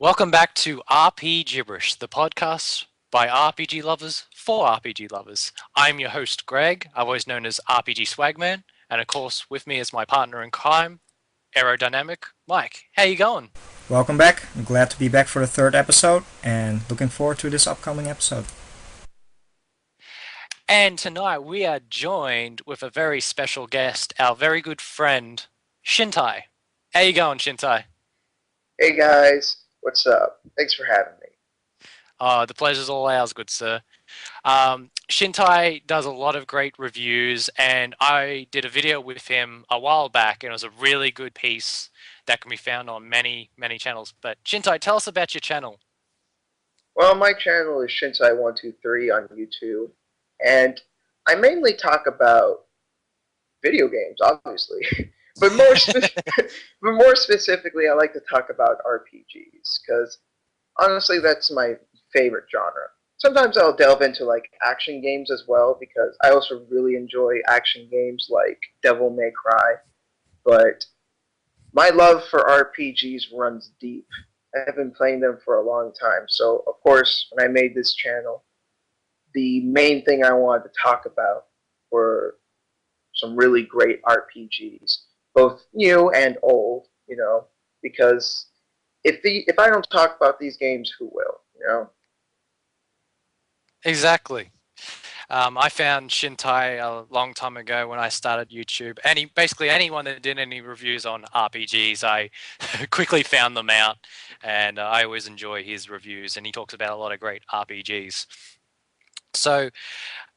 Welcome back to Rpgibberish, the podcast by RPG lovers for RPG lovers. I'm your host, Greg, otherwise known as RPG Swagman, and of course, with me is my partner in crime, Aerodynamic Mike. How you going? Welcome back. I'm glad to be back for the third episode and looking forward to this upcoming episode. And tonight we are joined with a very special guest, our very good friend, Shintai. How you going, Shintai? Hey guys, what's up? Thanks for having me. The pleasure's all ours, good sir. Shintai does a lot of great reviews, and I did a video with him a while back, and it was a really good piece that can be found on many channels. But Shintai, tell us about your channel. Well, my channel is Shinsai123 on YouTube, and I mainly talk about video games, obviously, but but more specifically, I like to talk about RPGs because honestly, that's my favorite genre. Sometimes I'll delve into like action games as well because I also really enjoy action games like Devil May Cry, but my love for RPGs runs deep. I've been playing them for a long time. So, of course, when I made this channel, the main thing I wanted to talk about were some really great RPGs, both new and old, because if I don't talk about these games, who will? Exactly. I found Shintai a long time ago when I started YouTube. Basically anyone that did any reviews on RPGs, I quickly found them out, and I always enjoy his reviews. And he talks about a lot of great RPGs. So,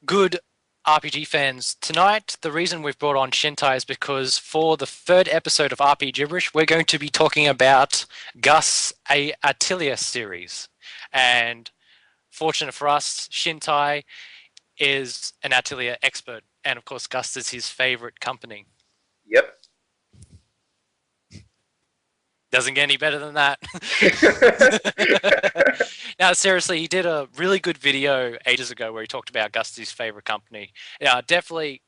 good RPG fans, tonight the reason we've brought on Shintai is because for the third episode of Rpgibberish, we're going to be talking about Gust's Atelier series. And fortunate for us, Shintai is an Atelier expert, and of course, Gust is his favorite company. Yep. Doesn't get any better than that. Now, seriously, he did a really good video ages ago where he talked about Gust's favorite company. Yeah, definitely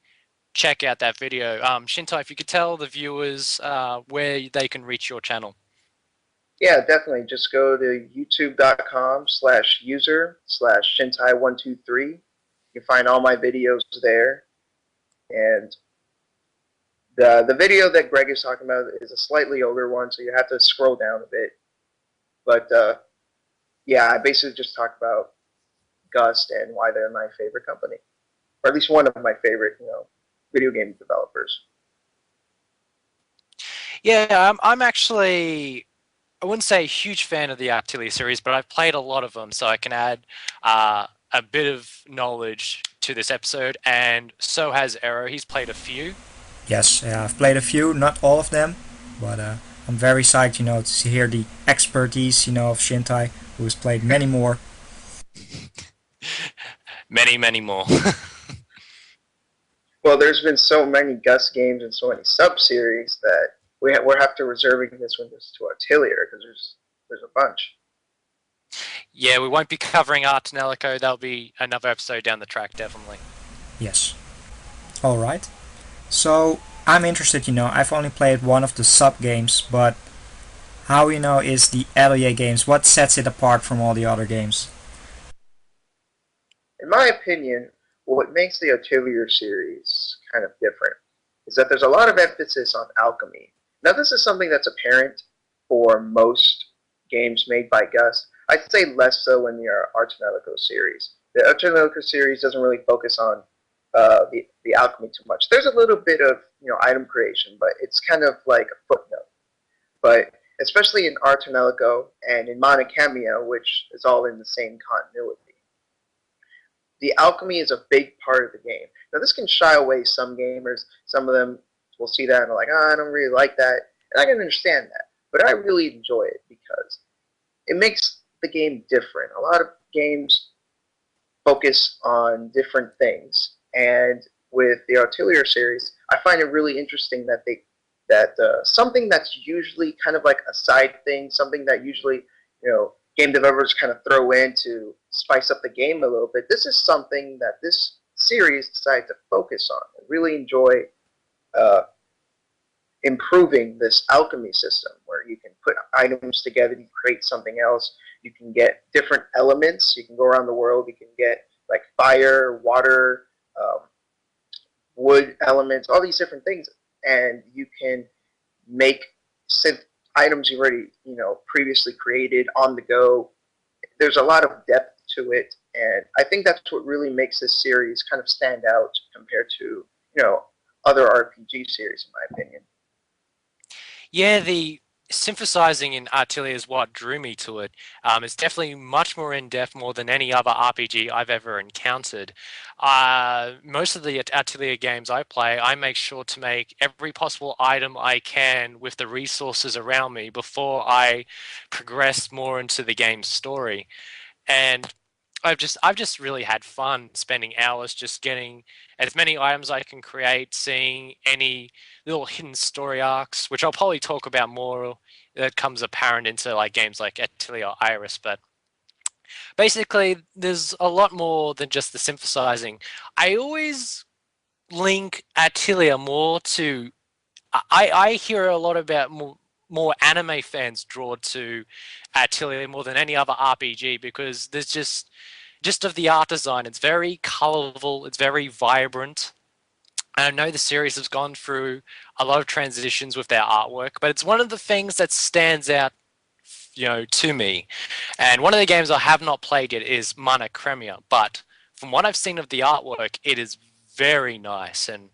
check out that video. Shintai, if you could tell the viewers where they can reach your channel. Yeah, definitely. Just go to youtube.com/user/Shintai123. You can find all my videos there. And the video that Greg is talking about is a slightly older one, so you have to scroll down a bit. But yeah, I basically just talk about Gust and why they're my favorite company, or at least one of my favorite, video game developers. Yeah, I'm actually, I wouldn't say a huge fan of the Atelier series, but I've played a lot of them, so I can add a bit of knowledge to this episode, and so has Arrow. He's played a few. Yes, I've played a few, not all of them, but I'm very psyched, to hear the expertise, of Shintai, who has played many more. Many more. Well, there's been so many Gust games and so many sub-series that we're have to reserving this one just to Atelier because there's a bunch. Yeah, we won't be covering Art and Elico. That'll be another episode down the track, definitely. Yes. Alright. So, I'm interested, I've only played one of the sub games, but how, is the Atelier games? What sets it apart from all the other games? In my opinion, what makes the Atelier series kind of different is that there's a lot of emphasis on alchemy. Now, this is something that's apparent for most games made by Gust. I'd say less so in the Art and Elico series. The Art and Elico series doesn't really focus on the alchemy too much. There's a little bit of item creation, but it's kind of like a footnote. But especially in Art and Elico and in Monachemia, which is all in the same continuity, the alchemy is a big part of the game. Now, this can shy away some gamers. Some of them will see that and are like, oh, I don't really like that. And I can understand that. But I really enjoy it because it makes the game different. A lot of games focus on different things. And with the Atelier series, I find it really interesting that something that's usually kind of like a side thing, something that usually, game developers kind of throw in to spice up the game a little bit. This is something that this series decided to focus on. I really enjoy improving this alchemy system where you can put items together and create something else. You can get different elements. You can go around the world. You can get like fire, water, um, wood elements, all these different things, and you can make synth items you've already previously created on the go. There's a lot of depth to it, and I think that's what really makes this series kind of stand out compared to other RPG series, in my opinion. Yeah, the synthesizing in Atelier is what drew me to it. It's definitely much more in depth, more than any other RPG I've ever encountered. Most of the Atelier games I play, I make sure to make every possible item I can with the resources around me before I progress more into the game's story. And I've just really had fun spending hours just getting as many items I can create, seeing any little hidden story arcs, which I'll probably talk about more that comes apparent into like games like Atelier or Iris. But basically, there's a lot more than just the synthesizing. I always link Atelier more to I hear a lot about more anime fans drawn to Atelier more than any other RPG because there's just of the art design. It's very colorful. It's very vibrant. I know the series has gone through a lot of transitions with their artwork, but it's one of the things that stands out, to me. And one of the games I have not played yet is Mana Cremia, but from what I've seen of the artwork, it is very nice, and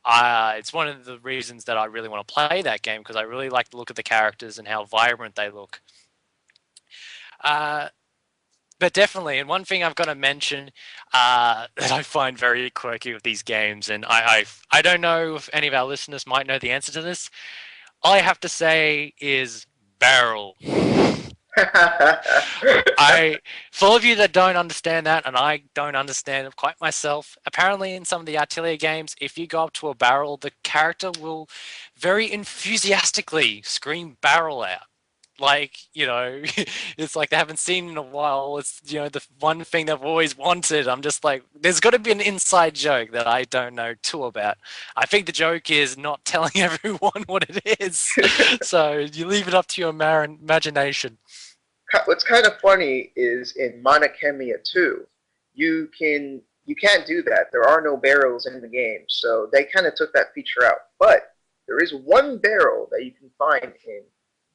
it's one of the reasons that I really want to play that game because I really like the look of the characters and how vibrant they look. Uh, but definitely, and one thing I've got to mention that I find very quirky with these games, and I don't know if any of our listeners might know the answer to this. All I have to say is barrel. For all of you that don't understand that, and I don't understand it quite myself, apparently in some of the Atelier games, if you go up to a barrel, the character will very enthusiastically scream barrel out. Like, it's like they haven't seen in a while. It's, the one thing they've always wanted. I'm just like, there's got to be an inside joke that I don't know too about. I think the joke is not telling everyone what it is. So you leave it up to your imagination. What's kind of funny is in Mana Khemia 2, you can't do that. There are no barrels in the game, so they kind of took that feature out. But there is one barrel that you can find in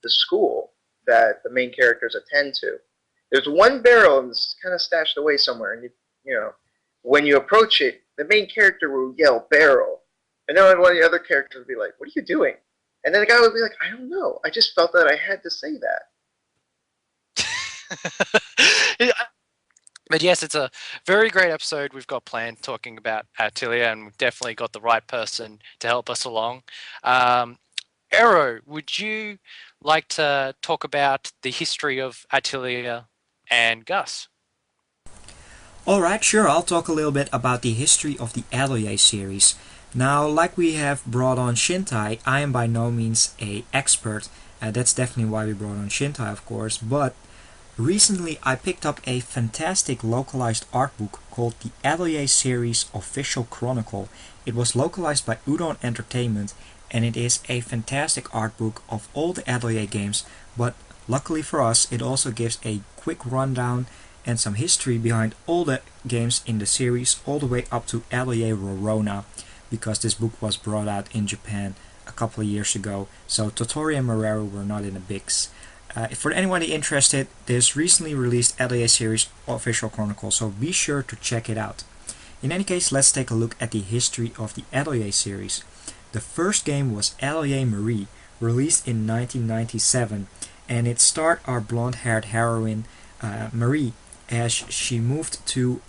the school that the main characters attend to. There's one barrel and it's kind of stashed away somewhere, and when you approach it, the main character will yell barrel, and then one of the other characters will be like, "What are you doing?" And then the guy will be like, "I don't know. I just felt that I had to say that." But yes, it's a very great episode we've got planned talking about Atelier, and we've definitely got the right person to help us along. Ero, would you like to talk about the history of Atelier and Gus? Alright, sure, I'll talk a little bit about the history of the Atelier series. Now, like we have brought on Shintai, I am by no means an expert. That's definitely why we brought on Shintai, of course, but recently I picked up a fantastic localized art book called the Atelier Series Official Chronicle. It was localized by Udon Entertainment, and it is a fantastic art book of all the Atelier games, but luckily for us it also gives a quick rundown and some history behind all the games in the series all the way up to Atelier Rorona, because this book was brought out in Japan a couple of years ago, so Totori and Moreru were not in the bigs. For anybody interested, this recently released Atelier Series Official Chronicle, so be sure to check it out. In any case, let's take a look at the history of the Atelier series. The first game was Atelier Marie, released in 1997, and it starred our blonde-haired heroine Marie as she moved to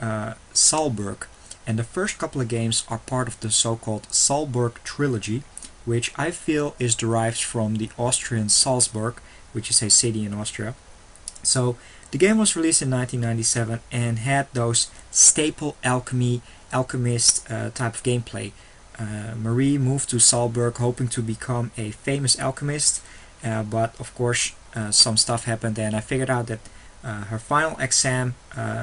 Salzburg. And the first couple of games are part of the so-called Salzburg trilogy, which I feel is derived from the Austrian Salzburg, which is a city in Austria. So the game was released in 1997 and had those staple alchemist type of gameplay. Marie moved to Salzburg hoping to become a famous alchemist, but of course some stuff happened, and I figured out that her final exam,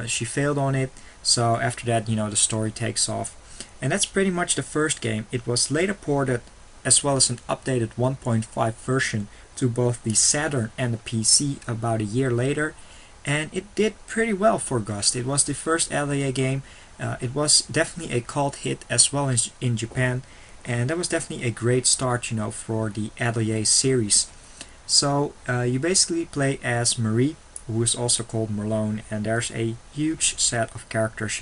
she failed on it, so after that, the story takes off. And that's pretty much the first game. It was later ported as well as an updated 1.5 version to both the Saturn and the PC about a year later, and it did pretty well for Gust. It was the first Atelier game. It was definitely a cult hit as well as in Japan, and that was definitely a great start, for the Atelier series. So you basically play as Marie, who is also called Merlone, and there's a huge set of characters,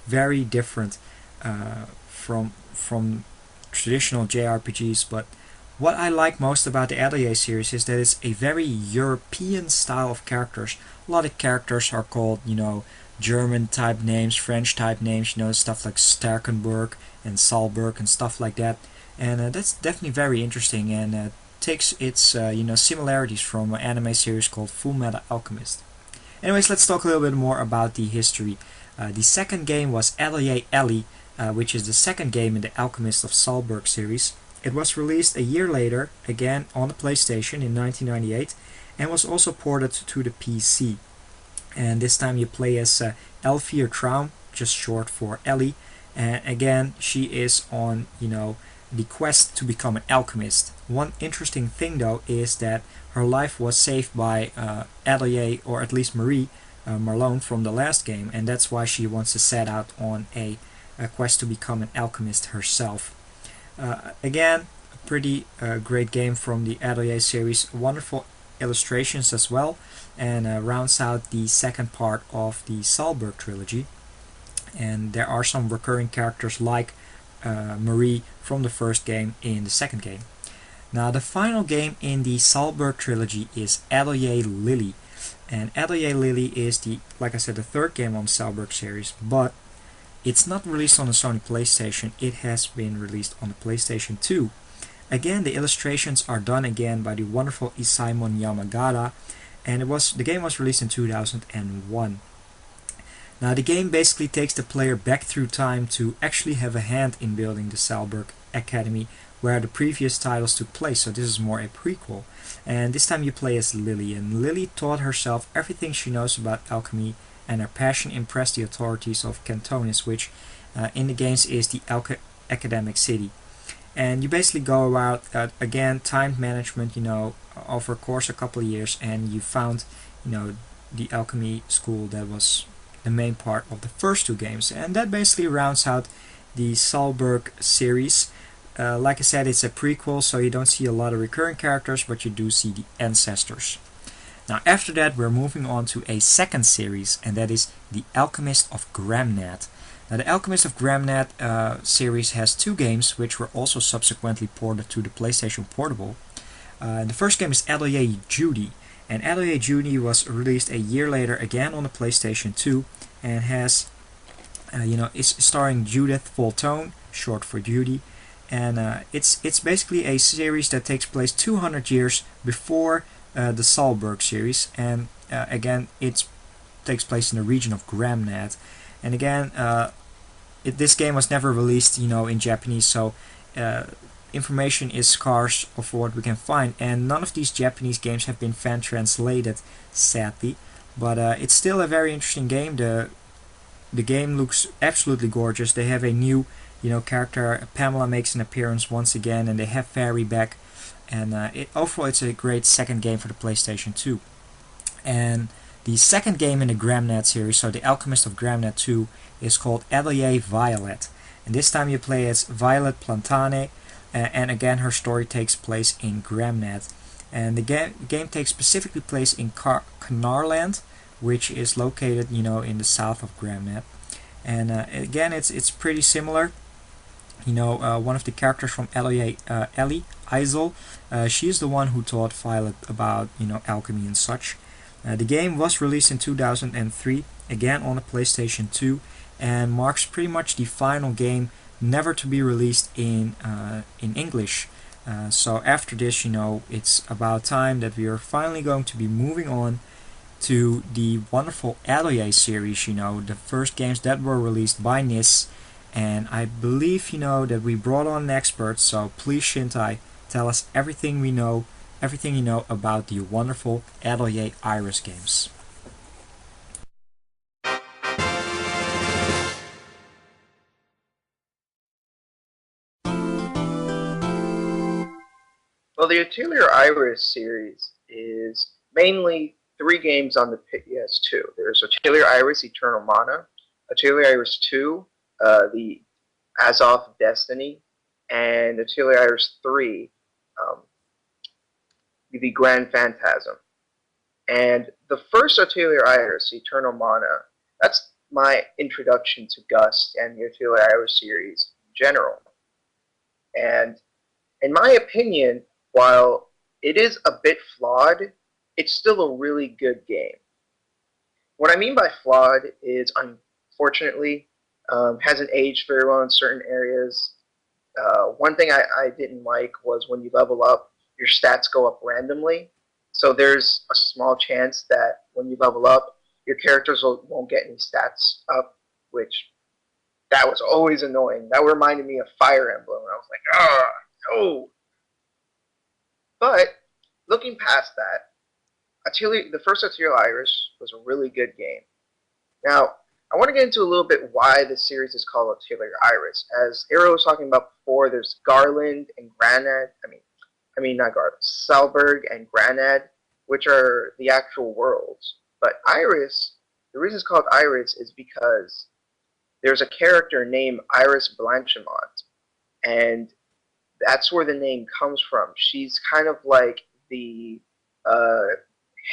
very different from traditional JRPGs. But what I like most about the Atelier series is that it's a very European style of characters. A lot of characters are called, German type names, French type names, stuff like Starkenburg and Salberg and stuff like that. And that's definitely very interesting, and takes its similarities from an anime series called Full Metal Alchemist. Anyways, let's talk a little bit more about the history. The second game was Atelier Ellie, which is the second game in the Alchemist of Salberg series. It was released a year later, again on the PlayStation in 1998, and was also ported to the PC. And this time you play as Elfir Traum, just short for Ellie, and again she is on the quest to become an alchemist. One interesting thing though is that her life was saved by Atelier, or at least Marie Marlone from the last game, and that's why she wants to set out on a quest to become an alchemist herself. Again, a pretty great game from the Atelier series, wonderful illustrations as well, and rounds out the second part of the Salberg trilogy. And there are some recurring characters like Marie from the first game in the second game. Now the final game in the Salberg trilogy is Atelier Lily, and Atelier Lily is like I said, the third game on the Salberg series, but it's not released on the Sony PlayStation. It has been released on the PlayStation 2. Again, the illustrations are done again by the wonderful Isaimon Yamagata, and the game was released in 2001. Now the game basically takes the player back through time to actually have a hand in building the Salberg Academy, where the previous titles took place, so this is more a prequel. And this time you play as Lily, and Lily taught herself everything she knows about alchemy, and her passion impressed the authorities of Cantonis, which in the games is the academic city. And you basically go about, again, time management, over a course a couple of years, and you found, the alchemy school that was the main part of the first two games. And that basically rounds out the Salberg series. Like I said, it's a prequel, so you don't see a lot of recurring characters, but you do see the ancestors. Now after that, we're moving on to a second series, and that is The Alchemist of Gramnat. Now the Alchemist of Gramnat series has two games, which were also subsequently ported to the PlayStation Portable. The first game is Atelier Judy, and Atelier Judy was released a year later again on the PlayStation 2, and has, it's starring Judith Voltone, short for Judy, and it's basically a series that takes place 200 years before the Salberg series, and again it takes place in the region of Gramnat. And again, this game was never released, in Japanese, so information is scarce of what we can find, and none of these Japanese games have been fan translated, sadly. But it's still a very interesting game. The game looks absolutely gorgeous. They have a new, character. Pamela makes an appearance once again, and they have Fairy back. And overall, it's a great second game for the PlayStation 2. And the second game in the Gramnat series, so The Alchemist of Gramnat 2, is called Atelier Violet. And this time you play as Violet Plantane, and again her story takes place in Gramnat. And the game takes specifically place in Knarland, which is located, in the south of Gramnat. And again, it's pretty similar. One of the characters from Atelier, Ellie, Isel, she is the one who taught Violet about, alchemy and such. The game was released in 2003, again on the PlayStation 2, and marks pretty much the final game never to be released in English. So after this, it's about time that we are finally going to be moving on to the wonderful Atelier series, the first games that were released by NIS. And I believe, that we brought on an expert, so please, Shintai, tell us everything you know about the wonderful Atelier Iris games. Well, the Atelier Iris series is mainly three games on the PS2. There's Atelier Iris Eternal Mana, Atelier Iris 2, the Azov Destiny, and Atelier Iris 3, um, the Grand Phantasm. And the first Atelier Iris, Eternal Mana, that's my introduction to Gust and the Atelier Iris series in general. And in my opinion, while it is a bit flawed, it's still a really good game. What I mean by flawed is, unfortunately, hasn't aged very well in certain areas. One thing I didn't like was when you level up, your stats go up randomly. So there's a small chance that when you level up, your characters won't get any stats up, which that was always annoying. That reminded me of Fire Emblem, and I was like, ah, no. But looking past that, the first Atelier Iris was a really good game. Now, I want to get into a little bit why this series is called Atelier Iris. As Arrow was talking about before, there's Garland and Granad. I mean not Garland, Salberg and Granad, which are the actual worlds. But Iris, the reason it's called Iris is because there's a character named Iris Blanchimont, and that's where the name comes from. She's kind of like the uh,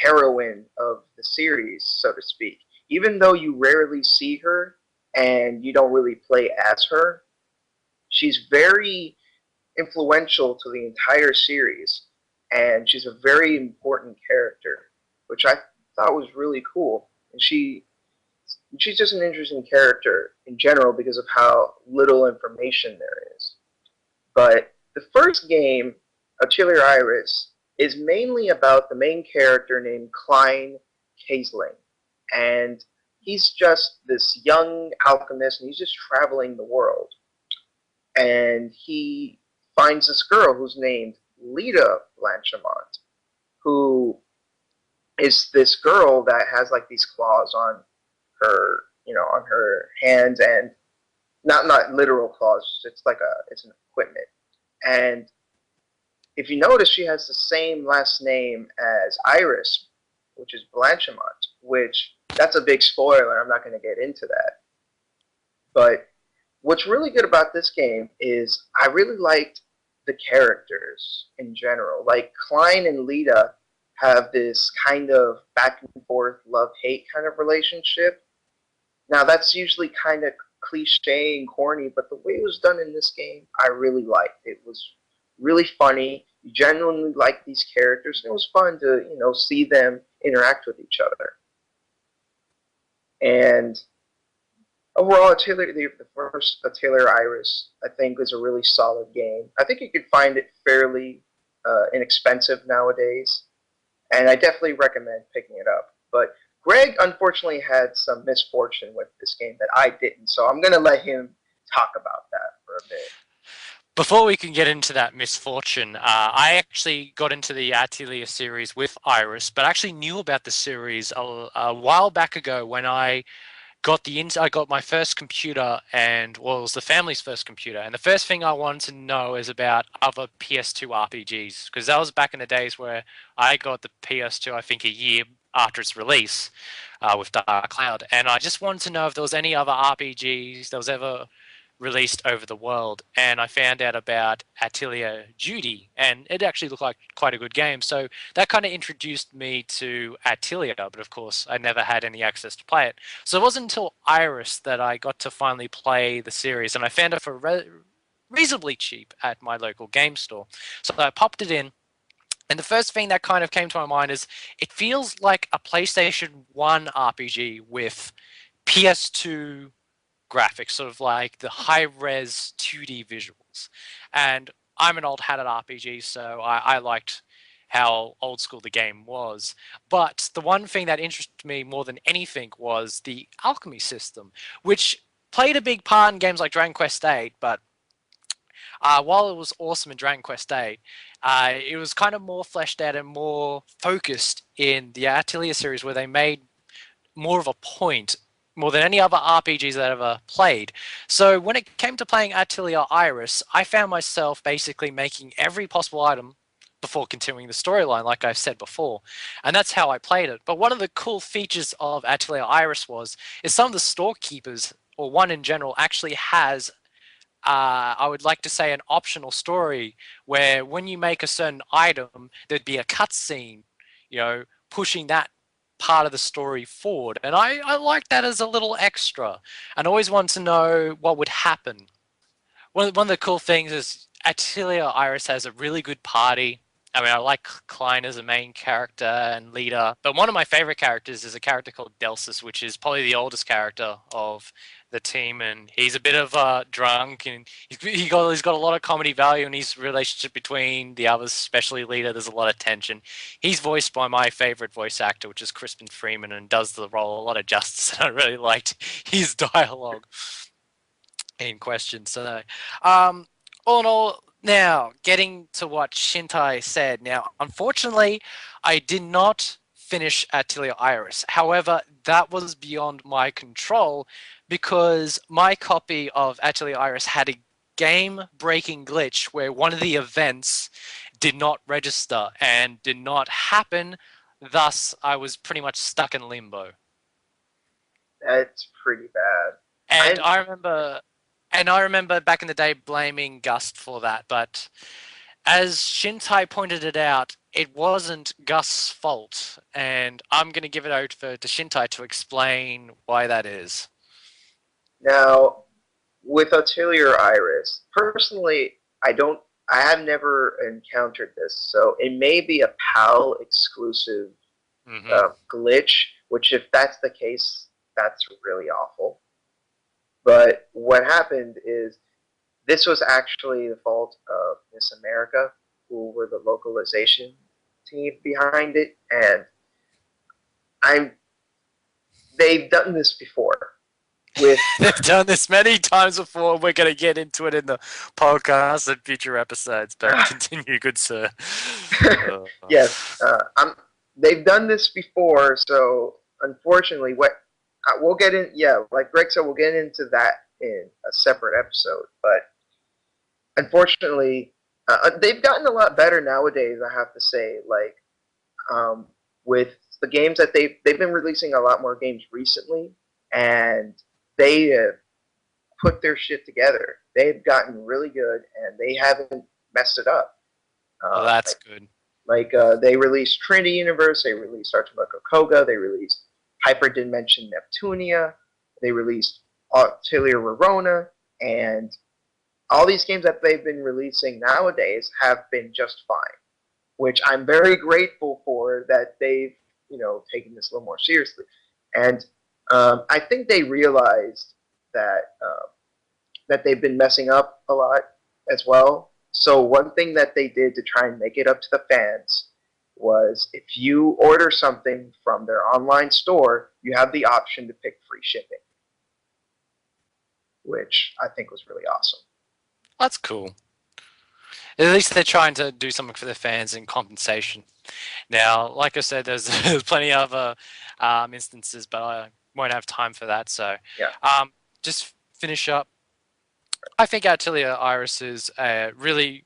heroine of the series, so to speak. Even though you rarely see her and you don't really play as her, she's very influential to the entire series, and she's a very important character, which I thought was really cool. And she's just an interesting character in general because of how little information there is. But the first game, Atelier Iris, is mainly about the main character named Klein Kaisling. And he's just this young alchemist, and he's just traveling the world. And he finds this girl who's named Lita Blanchimont, who is this girl that has like these claws on her, on her hands, and not literal claws. It's an equipment. And if you notice, she has the same last name as Iris, which is Blanchimont, which that's a big spoiler. I'm not going to get into that. But what's really good about this game is I really liked the characters in general. Like Klein and Lita have this kind of back and forth love-hate kind of relationship. Now that's usually kind of cliche and corny, but the way it was done in this game, I really liked. It was really funny. You genuinely liked these characters, and it was fun to see them interact with each other. And overall, the first Atelier Iris, I think, is a really solid game. I think you could find it fairly inexpensive nowadays, and I definitely recommend picking it up. But Greg, unfortunately, had some misfortune with this game that I didn't, so I'm going to let him talk about that for a bit. Before we can get into that misfortune, I actually got into the Atelier series with Iris, but I actually knew about the series a while back ago when I got my first computer, and well, it was the family's first computer, and the first thing I wanted to know is about other PS2 RPGs, because that was back in the days where I got the PS2, I think, a year after its release with Dark Cloud, and I just wanted to know if there was any other RPGs that was ever released over the world, and I found out about Atelier Judy, and it actually looked like quite a good game, so that kind of introduced me to Atelier, but of course I never had any access to play it. So it wasn't until Iris that I got to finally play the series, and I found it for reasonably cheap at my local game store. So I popped it in, and the first thing that kind of came to my mind is it feels like a PlayStation 1 RPG with PS2 graphics, sort of like the high-res 2D visuals. And I'm an old hat at RPG, so I liked how old school the game was. But the one thing that interested me more than anything was the alchemy system, which played a big part in games like Dragon Quest VIII, but while it was awesome in Dragon Quest VIII, it was kind of more fleshed out and more focused in the Atelier series, where they made more of a point, more than any other RPGs that I've ever played. So when it came to playing Atelier Iris, I found myself basically making every possible item before continuing the storyline, like I've said before. And that's how I played it. But one of the cool features of Atelier Iris is some of the storekeepers, or one in general, actually has, I would like to say, an optional story where when you make a certain item, there'd be a cutscene, pushing that part of the story forward. And I like that as a little extra, and always want to know what would happen. One of the cool things is Atelier Iris has a really good party. I mean, I like Klein as a main character and leader, but one of my favorite characters is a character called Delsis, which is probably the oldest character of the team, and he's a bit of a drunk, and he's got a lot of comedy value, and his relationship between the others, especially leader, there's a lot of tension. He's voiced by my favorite voice actor, which is Crispin Freeman, and does the role a lot of justice, and I really liked his dialogue in question. So, all in all, now getting to what Shintai said. Now, unfortunately, I did not finish Atelier Iris. However, that was beyond my control because my copy of Atelier Iris had a game-breaking glitch where one of the events did not register and did not happen. Thus, I was pretty much stuck in limbo. That's pretty bad. And I remember back in the day blaming Gust for that, but as Shintai pointed it out, it wasn't Gust's fault, and I'm going to give it over to Shintai to explain why that is. Now, with Atelier Iris, personally, I have never encountered this, so it may be a PAL exclusive glitch, which if that's the case, that's really awful. But what happened is this was actually the fault of Miss America, who were the localization team behind it, and they've done this before. They've done this many times before. We're going to get into it in the podcast and future episodes, but continue, good sir. Yes, they've done this before, so unfortunately, we'll get in. Yeah, like Greg said, we'll get into that in a separate episode. But unfortunately, they've gotten a lot better nowadays. I have to say, like with the games that they've been releasing a lot more games recently, and they have put their shit together. They've gotten really good, and they haven't messed it up. Oh, that's good. Like they released Trinity Universe, they released Artemisia Koga, they released Hyperdimension Neptunia, they released Atelier Verona, and all these games that they've been releasing nowadays have been just fine, which I'm very grateful for that they've taken this a little more seriously. And I think they realized that that they've been messing up a lot as well. So one thing that they did to try and make it up to the fans was if you order something from their online store, you have the option to pick free shipping, which I think was really awesome. That's cool. At least they're trying to do something for their fans in compensation. Now, like I said, there's plenty of other instances, but I won't have time for that. So, yeah. Just finish up. I think Atelier Iris is a really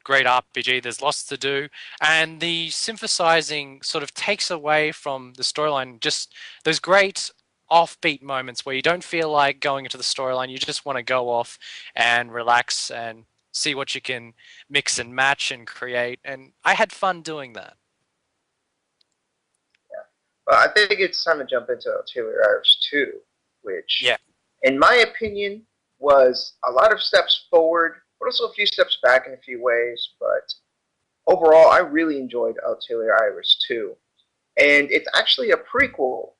great RPG. There's lots to do, and the synthesizing sort of takes away from the storyline. Just those great offbeat moments where you don't feel like going into the storyline. You just want to go off and relax and see what you can mix and match and create. And I had fun doing that. Yeah. Well, I think it's time to jump into Atelier Iris 2, which, in my opinion, was a lot of steps forward, but also a few steps back in a few ways. But overall, I really enjoyed Atelier Iris 2. And it's actually a prequel.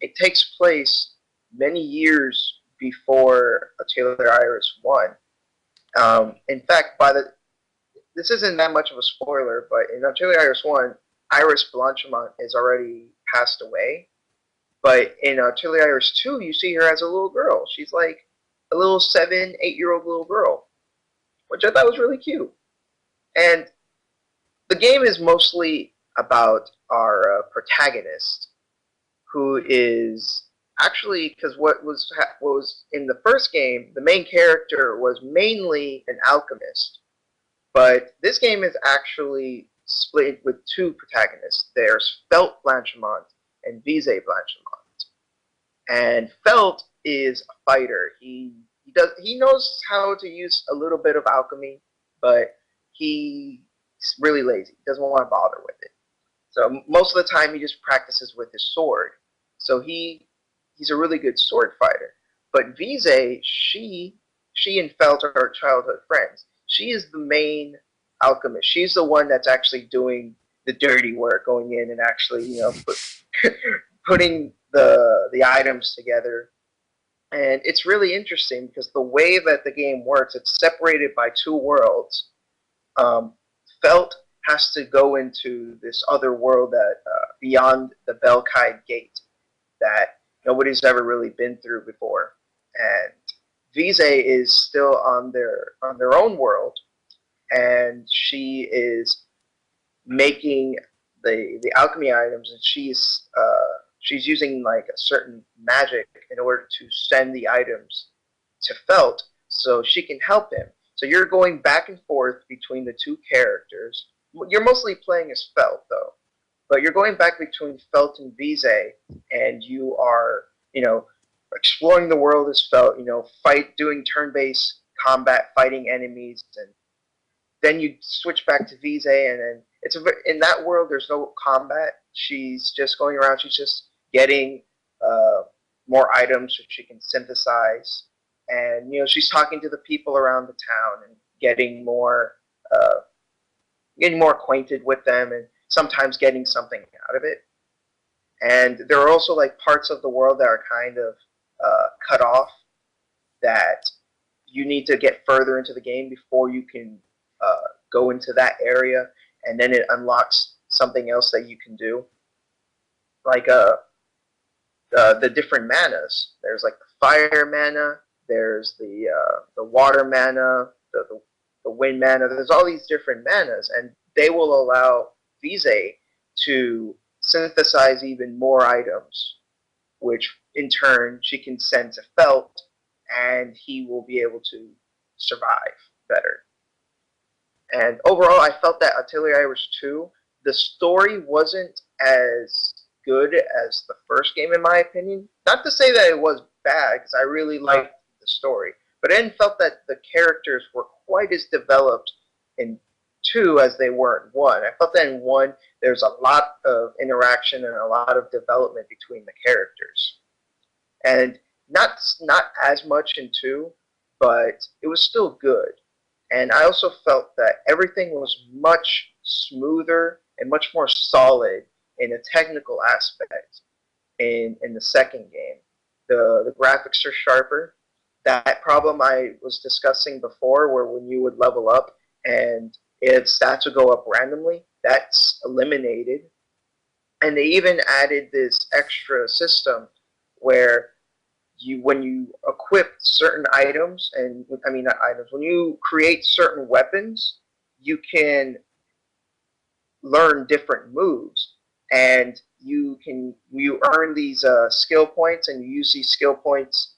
It takes place many years before Atelier Iris 1. In fact, this isn't that much of a spoiler, but in Atelier Iris 1, Iris Blanchimont is already passed away. But in Atelier Iris 2, you see her as a little girl. She's like a little 7, 8-year-old little girl, which I thought was really cute. And the game is mostly about our protagonist, who is actually, because what was in the first game, the main character was mainly an alchemist But this game is actually split with two protagonists. There's Felt Blanchimont and Vise Blanchimont. And Felt is a fighter. He knows how to use a little bit of alchemy, but he's really lazy. He doesn't want to bother with it. So most of the time he just practices with his sword. So he's a really good sword fighter. But Vise, she and Felt are childhood friends. She is the main alchemist. She's the one that's actually doing the dirty work, going in and actually, putting the items together. And it's really interesting because the way that the game works, it's separated by two worlds. Felt has to go into this other world that beyond the Belkide Gate that nobody's ever really been through before. And Vise is still on their own world, and she is making the alchemy items, and she's using like a certain magic in order to send the items to Felt so she can help him. So you're going back and forth between the two characters. You're mostly playing as Felt though, but you're going back between Felt and Vise, and you are exploring the world as Felt. Doing turn-based combat, fighting enemies, and then you switch back to Vise, and then in that world there's no combat. She's just going around. She's just getting more items so she can synthesize, and she's talking to the people around the town and getting more acquainted with them, and sometimes getting something out of it. And there are also like parts of the world that are kind of cut off that you need to get further into the game before you can go into that area, and then it unlocks something else that you can do, like the different manas. There's like the fire mana, there's the water mana, the wind mana. There's all these different manas, and they will allow Vise to synthesize even more items, which in turn she can send to Felt, and he will be able to survive better. And overall, I felt that Atelier 2, the story wasn't as good as the first game, in my opinion. Not to say that it was bad, because I really liked the story, but I didn't felt that the characters were quite as developed in 2 as they were in 1. I felt that in 1, there's a lot of interaction and a lot of development between the characters. And not as much in 2, but it was still good. And I also felt that everything was much smoother and much more solid in a technical aspect in the second game. The graphics are sharper. That problem I was discussing before, where when you would level up and its stats would go up randomly, that's eliminated. And they even added this extra system where when you equip certain items, and I mean not items, when you create certain weapons, you can learn different moves, and you earn these skill points, and you use these skill points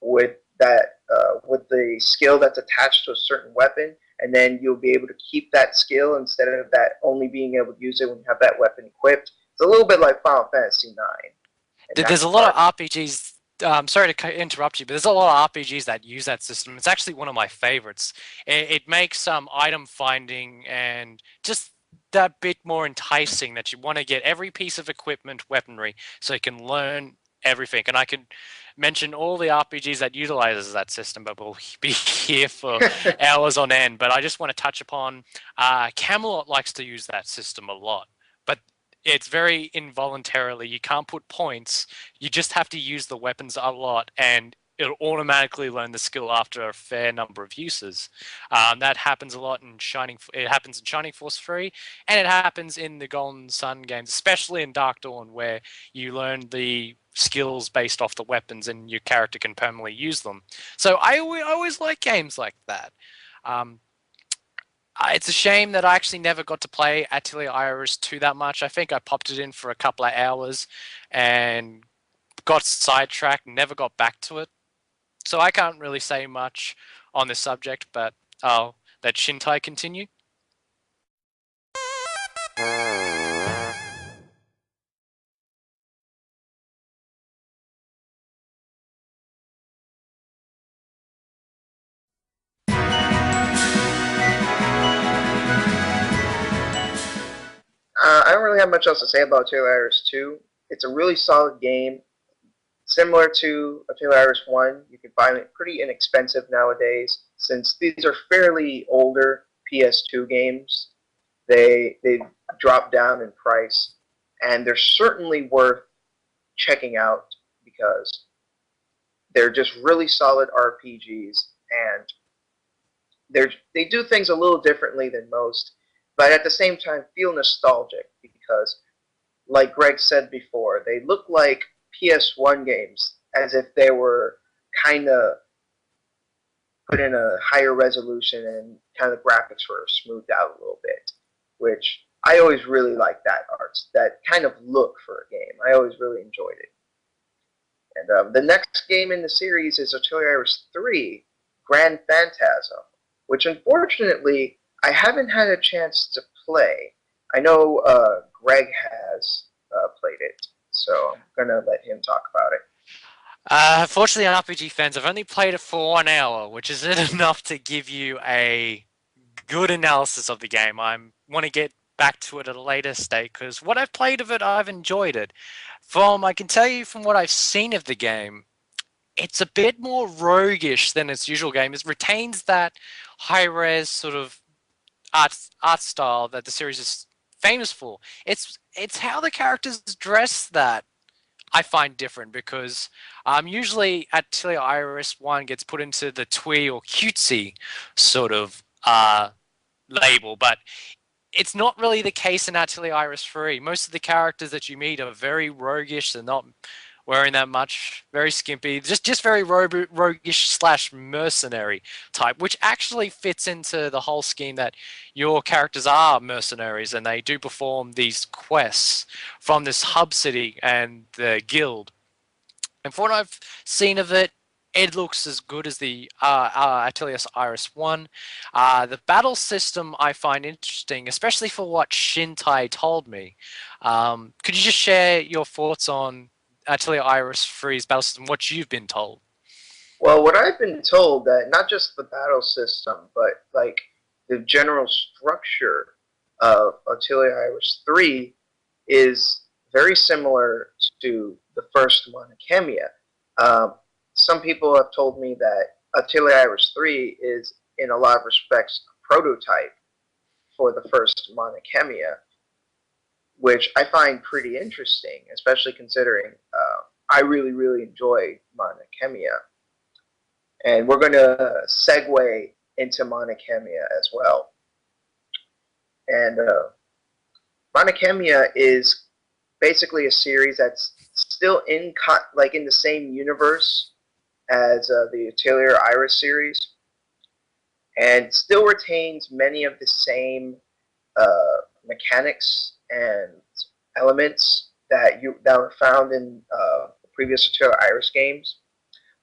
with the skill that's attached to a certain weapon, and then you'll be able to keep that skill instead of that only being able to use it when you have that weapon equipped. It's a little bit like Final Fantasy IX. There's a lot of RPGs. Sorry to interrupt you, but there's a lot of RPGs that use that system. It's actually one of my favorites. It makes item finding and just that bit more enticing, that you want to get every piece of equipment, weaponry, so you can learn everything. And I could mention all the RPGs that utilizes that system, but we'll be here for hours on end. But I just want to touch upon Camelot likes to use that system a lot, but it's very involuntarily. You can't put points. You just have to use the weapons a lot, and it'll automatically learn the skill after a fair number of uses. That happens a lot in Shining. It happens in Shining Force 3, and it happens in the Golden Sun games, especially in Dark Dawn, where you learn the skills based off the weapons, and your character can permanently use them. So I always like games like that. It's a shame that I actually never got to play Atelier Iris 2 that much. I think I popped it in for a couple of hours and got sidetracked, never got back to it. So I can't really say much on this subject, but I'll that Shintai continue? I don't really have much else to say about Atelier Iris 2. It's a really solid game. Similar to Atelier Iris 1, you can find it pretty inexpensive nowadays, since these are fairly older PS2 games. They drop down in price, and they're certainly worth checking out because they're just really solid RPGs, and they do things a little differently than most, but at the same time feel nostalgic because, like Greg said before, they look like PS1 games as if they were kind of put in a higher resolution and kind of graphics were smoothed out a little bit, which I always really like that art, that kind of look for a game. I always really enjoyed it. And the next game in the series is Atelier Iris 3, Grand Phantasm, which unfortunately I haven't had a chance to play. I know Greg has played it, so I'm going to let him talk about it. Fortunately, RPG fans, I've only played it for 1 hour, which isn't enough to give you a good analysis of the game. I want to get back to it at a later state because what I've played of it, I've enjoyed it. I can tell you from what I've seen of the game, it's a bit more roguish than its usual game. It retains that high-res sort of art style that the series is famous for. It's how the characters dress that I find different because usually Atelier Iris 1 gets put into the twee or cutesy sort of label, but it's not really the case in Atelier Iris 3. Most of the characters that you meet are very roguish. They're not wearing that much, very skimpy, just very roguish slash mercenary type, which actually fits into the whole scheme that your characters are mercenaries and they do perform these quests from this hub city and the guild. And from what I've seen of it, it looks as good as the Atelier Iris 1. The battle system I find interesting, especially for what Shintai told me. Could you just share your thoughts on Atelier Iris 3's battle system, what you've been told? Well, what I've been told that not just the battle system, but like the general structure of Atelier Iris 3 is very similar to the first one, Alchemia. Some people have told me that Atelier Iris 3 is, in a lot of respects, a prototype for the first Monachemia, which I find pretty interesting, especially considering I really, really enjoy Monachemia. And we're going to segue into Monachemia as well. And Monachemia is basically a series that's still in the same universe as the Atelier Iris series, and still retains many of the same mechanics and elements that were found in the previous Atelier Iris games.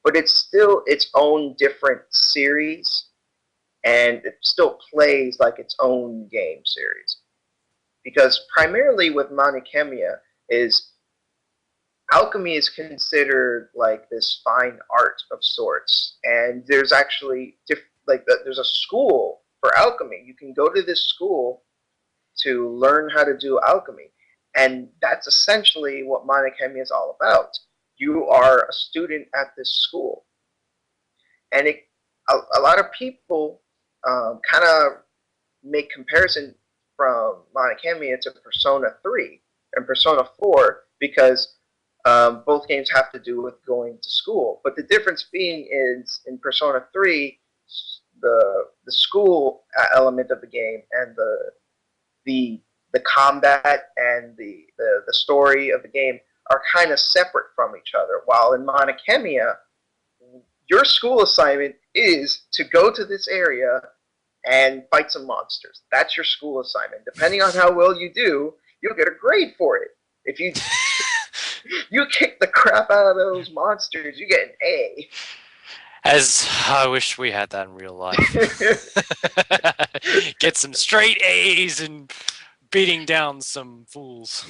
But it's still its own different series, and it still plays like its own game series. Because primarily with Monachemia is alchemy is considered like this fine art of sorts, and there's actually there's a school for alchemy. You can go to this school to learn how to do alchemy, and that's essentially what Monachemia is all about. You are a student at this school, and a lot of people kind of make comparison from Monachemia to Persona 3 and Persona 4 because both games have to do with going to school. But the difference being is in Persona 3, the school element of the game and the combat and the story of the game are kind of separate from each other. While in Monachemia, your school assignment is to go to this area and fight some monsters. That's your school assignment. Depending on how well you do, you'll get a grade for it. If you kick the crap out of those monsters, you get an A. As I wish we had that in real life. Get some straight A's and beating down some fools.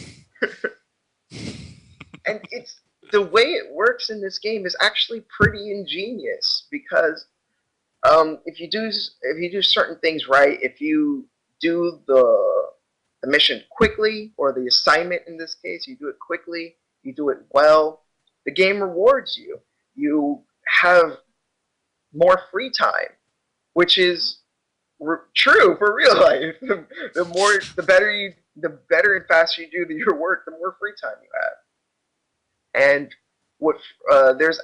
And it's the way it works in this game is actually pretty ingenious because if you do certain things right, if you do the mission quickly, or the assignment in this case, you do it quickly, you do it well, the game rewards you. You have more free time, which is true for real life. The better and faster you do your work, the more free time you have. And what there's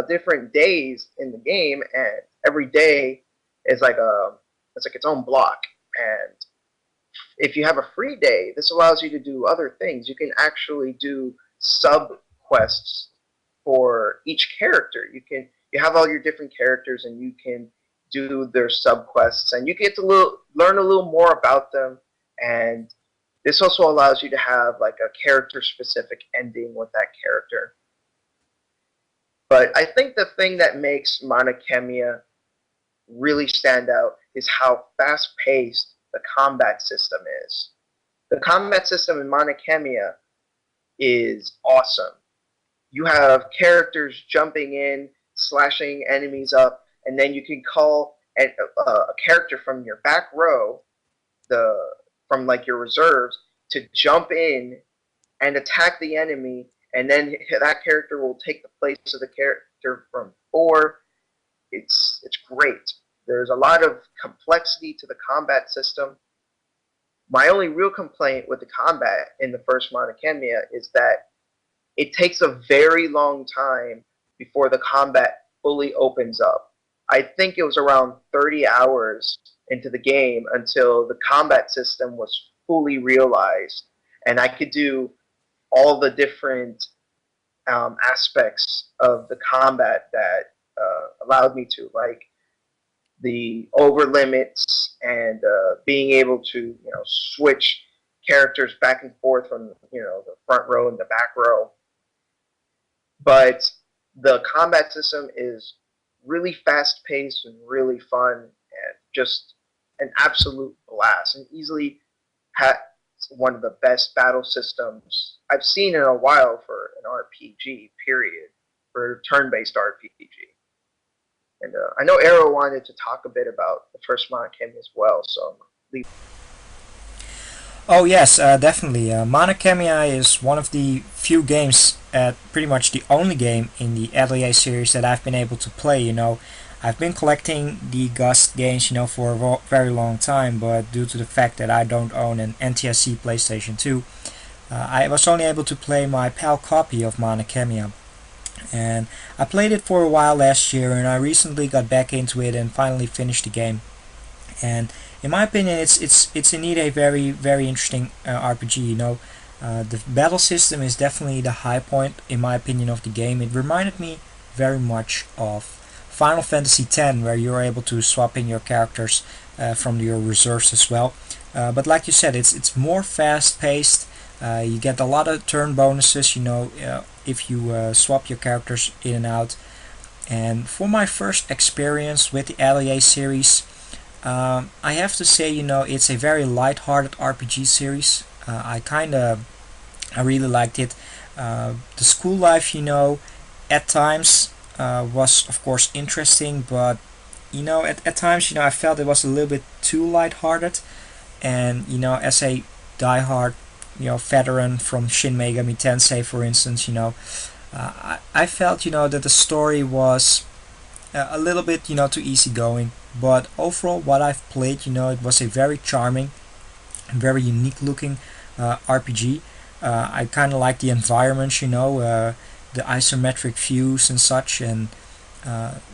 different days in the game, and every day is like its own block. And if you have a free day, this allows you to do other things. You can actually do sub quests for each character. You have all your different characters, and you can do their sub quests, and you get to learn a little more about them. And this also allows you to have like a character specific ending with that character. But I think the thing that makes Monachemia really stand out is how fast paced the combat system is. The combat system in Monachemia is awesome. You have characters jumping in, slashing enemies up, and then you can call a character from your back row, from like your reserves, to jump in and attack the enemy, and then that character will take the place of the character from before. It's great. There's a lot of complexity to the combat system. My only real complaint with the combat in the first Monachemia is that it takes a very long time before the combat fully opens up. I think it was around 30 hours into the game until the combat system was fully realized, and I could do all the different aspects of the combat that allowed me to, like the over limits and being able to switch characters back and forth from the front row and the back row. But the combat system is really fast paced and really fun, and just an absolute blast, and easily one of the best battle systems I've seen in a while for an RPG, period, for a turn-based RPG. And I know Arrow wanted to talk a bit about the first Monachemia as well, so Oh yes, definitely. Monachemia is one of the few games, pretty much the only game in the Atelier series that I've been able to play. I've been collecting the Gust games, for a very long time, but due to the fact that I don't own an NTSC PlayStation 2, I was only able to play my PAL copy of Monachemia. And I played it for a while last year, and I recently got back into it and finally finished the game. And in my opinion, it's indeed a very, very interesting RPG. The battle system is definitely the high point, in my opinion, of the game. It reminded me very much of Final Fantasy X, where you're able to swap in your characters from your reserves as well. But like you said, it's more fast-paced. You get a lot of turn bonuses, if you swap your characters in and out. And for my first experience with the Atelier series, I have to say, it's a very light-hearted RPG series. I really liked it. The school life, at times was of course interesting, but at times, I felt it was a little bit too light-hearted. And as a die-hard veteran from Shin Megami Tensei, for instance, I felt that the story was a little bit too easygoing. But overall, what I've played, it was a very charming, very unique looking RPG. I kind of like the environment, the isometric views and such. And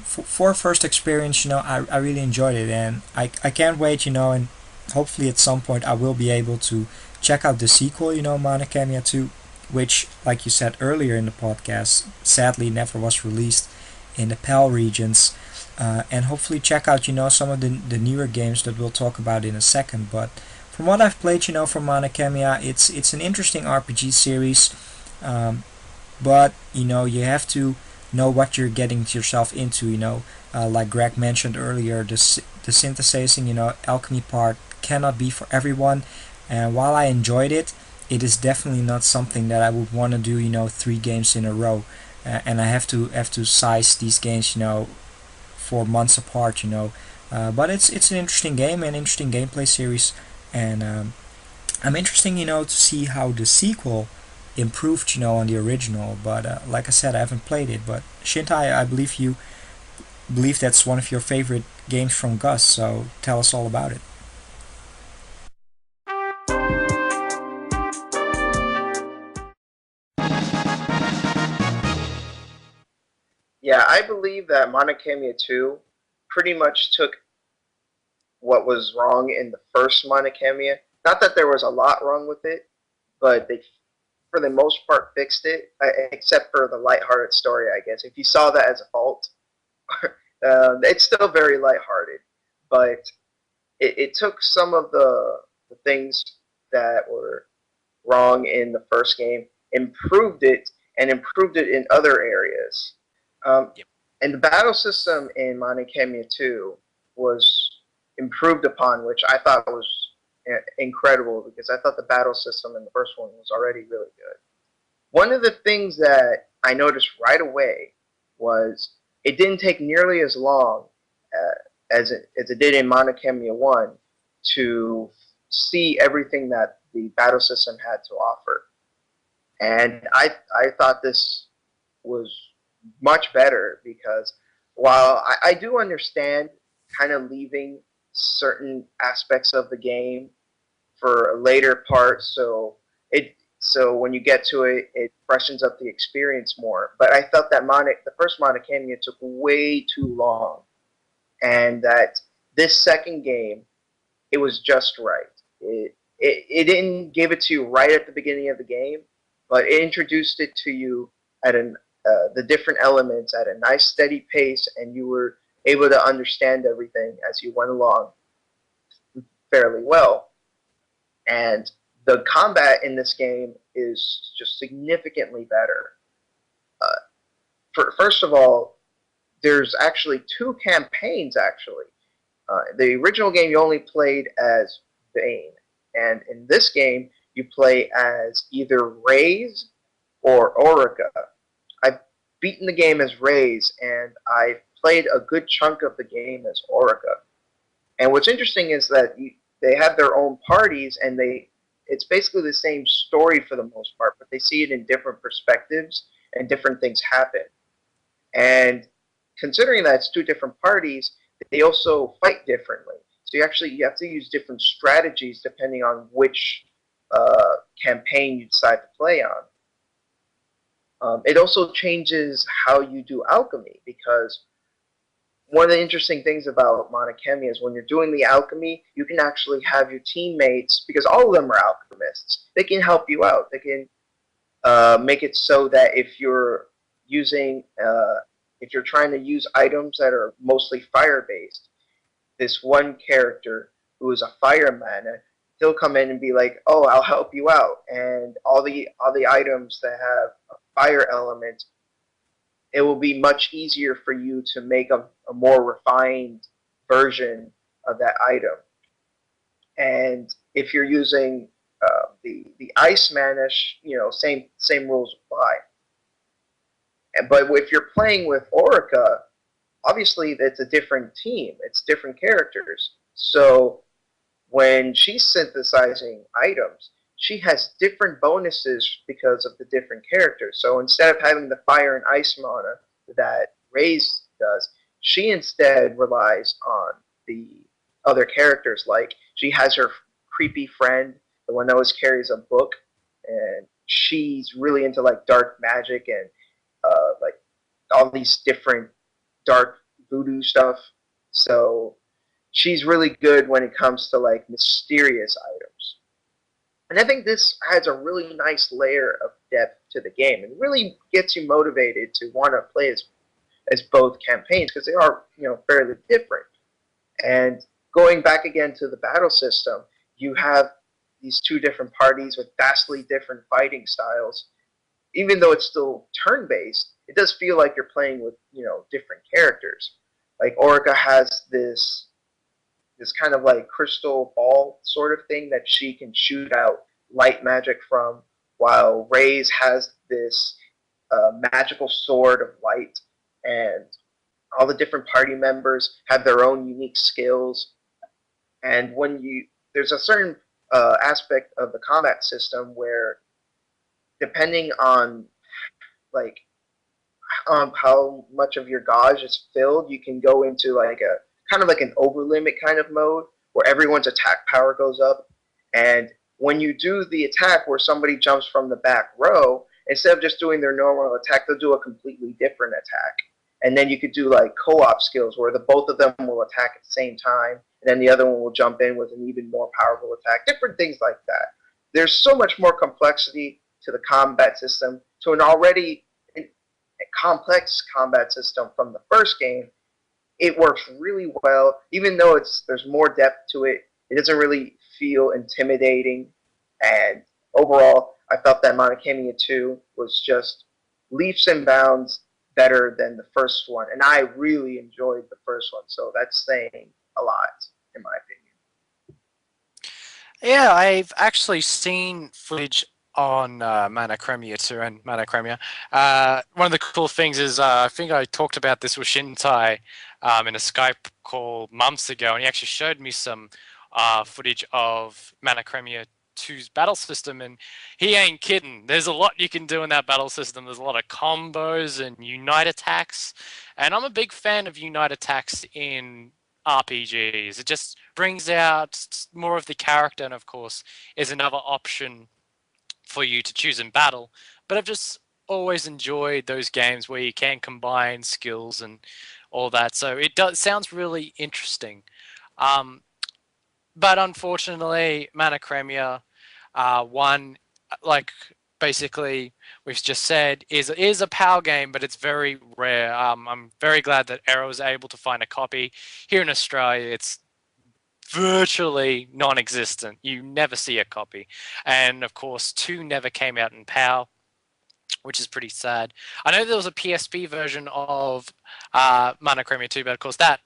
for first experience, I really enjoyed it, and I can't wait, and hopefully at some point I will be able to check out the sequel, Monachemia 2, which, like you said earlier in the podcast, sadly never was released in the PAL regions. And hopefully check out, some of the newer games that we'll talk about in a second. But from what I've played, from Monachemia, it's an interesting RPG series. But you have to know what you're getting yourself into. Like Greg mentioned earlier, the synthesizing, alchemy part cannot be for everyone. And while I enjoyed it, it is definitely not something that I would want to do, 3 games in a row. And I have to size these games, for months apart. But it's an interesting game and interesting gameplay series, and I'm interested, to see how the sequel improved, on the original. But like I said, I haven't played it. But Shintai, I believe you believe that's one of your favorite games from Gust. So tell us all about it. Yeah, I believe that Monocamia 2 pretty much took what was wrong in the first Monocamia. Not that there was a lot wrong with it, but they, for the most part, fixed it, except for the lighthearted story, I guess. If you saw that as a fault, it's still very lighthearted, but it took some of the things that were wrong in the first game, improved it, and improved it in other areas. Um, Yep. and the battle system in Monocamia 2 was improved upon, which I thought was incredible because I thought the battle system in the first one was already really good. One of the things that I noticed right away was it didn't take nearly as long as it did in Monocamia 1 to see everything that the battle system had to offer. And I thought this was much better because while I do understand kind of leaving certain aspects of the game for a later part, so when you get to it, it freshens up the experience more. But I felt that the first Monocamia took way too long, and that this second game, it was just right. It didn't give it to you right at the beginning of the game, but it introduced it to you at the different elements at a nice steady pace, and you were able to understand everything as you went along fairly well. And the combat in this game is just significantly better. Uh, First of all, there's actually 2 campaigns. Actually, the original game you only played as Bane, and in this game you play as either Raze or Orica. I've beaten the game as Raze, and I've played a good chunk of the game as Orica. And what's interesting is that they have their own parties, and it's basically the same story for the most part, but they see it in different perspectives, and different things happen. And considering that it's 2 different parties, they also fight differently. So you have to use different strategies depending on which campaign you decide to play on. It also changes how you do alchemy, because one of the interesting things about Monocamia is when you're doing the alchemy, you can actually have your teammates, because all of them are alchemists. They can help you out. They can make it so that if you're trying to use items that are mostly fire based, this one character who is a fireman, he'll come in and be like, "Oh, I'll help you out," and all the items that have a fire element, it will be much easier for you to make a more refined version of that item. And if you're using the ice manish, same rules apply. But if you're playing with Orica, obviously it's a different team. It's different characters. So when she's synthesizing items, she has different bonuses because of the different characters. So instead of having the fire and ice mana that Raze does, she instead relies on the other characters. Like she has her creepy friend, the one that always carries a book, and she's really into like dark magic and like all these different dark voodoo stuff. So she's really good when it comes to like mysterious items. And I think this adds a really nice layer of depth to the game. It really gets you motivated to want to play as both campaigns, because they are, fairly different. And going back again to the battle system, you have these 2 different parties with vastly different fighting styles. Even though it's still turn-based, it does feel like you're playing with, different characters. Like Orica has this kind of like crystal ball sort of thing that she can shoot out light magic from, while Ray's has this magical sword of light, and all the different party members have their own unique skills. And there's a certain aspect of the combat system where, depending on like how much of your gauge is filled, you can go into like a kind of like an over limit kind of mode where everyone's attack power goes up. And when you do the attack where somebody jumps from the back row, instead of just doing their normal attack, they'll do a completely different attack. And then you could do like co-op skills where the both of them will attack at the same time, and then the other one will jump in with an even more powerful attack. Different things like that. There's so much more complexity to the combat system, to an already complex combat system from the first game. It works really well, even though there's more depth to it. It doesn't really feel intimidating, and overall, I felt that Monachemia 2 was just leaps and bounds better than the first one, and I really enjoyed the first one, so that's saying a lot, in my opinion. Yeah, I've actually seen footage on Monachemia 2 and Monachemia. One of the cool things is, I think I talked about this with Shintai in a Skype call months ago, and he actually showed me some footage of Monachemia 2's battle system, and he ain't kidding. There's a lot you can do in that battle system. There's a lot of combos and unite attacks, and I'm a big fan of unite attacks in RPGs. It just brings out more of the character, and of course is another option for you to choose in battle. But I've just always enjoyed those games where you can combine skills and all that, so it sounds really interesting. But unfortunately, Monachemia 1, like basically we've just said, is a PAL game, but it's very rare. I'm very glad that Arrow was able to find a copy. Here in Australia, it's virtually non-existent. You never see a copy. And of course, 2 never came out in PAL, which is pretty sad. I know there was a PSP version of Monachemia 2, but of course that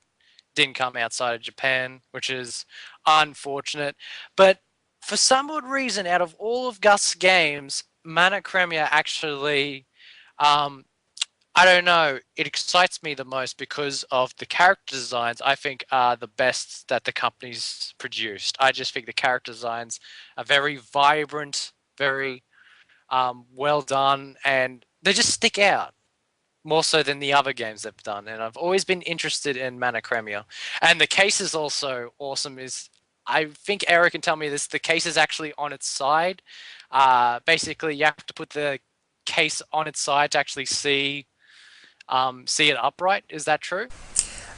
didn't come outside of Japan, which is unfortunate. But for some odd reason, out of all of Gust's games, Monachemia actually, I don't know, it excites me the most because of the character designs. I think are the best that the company's produced. I just think the character designs are very vibrant, very well done, and they just stick out more so than the other games they've done. And I've always been interested in Monachemia. And the case is also awesome. I think Eric can tell me this, the case is actually on its side. Basically, you have to put the case on its side to actually see it upright. Is that true?